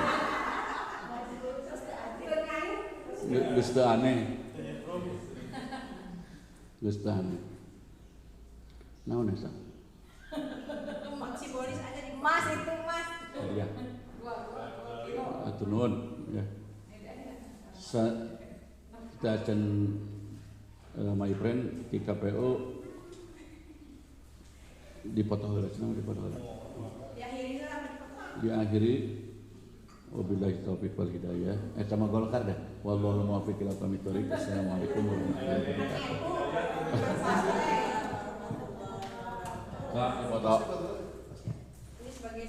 Speaker 2: Geus teu aneh. Geus teu aneh. Naon eta?
Speaker 3: Simbolis aja di emas itu Mas.
Speaker 2: Ya. Atur nuhun ya. Kita akan my friend di KPU dipoto heula cenah dipoto heula. Diakhiri wabillahi taufiq wal hidayah. Eta mah Golkar dah. Wallahu muwaffiq ila aqwamit thoriq. Assalamualaikum warahmatullahi wabarakatuh. Kak, foto.
Speaker 3: Ini sebagai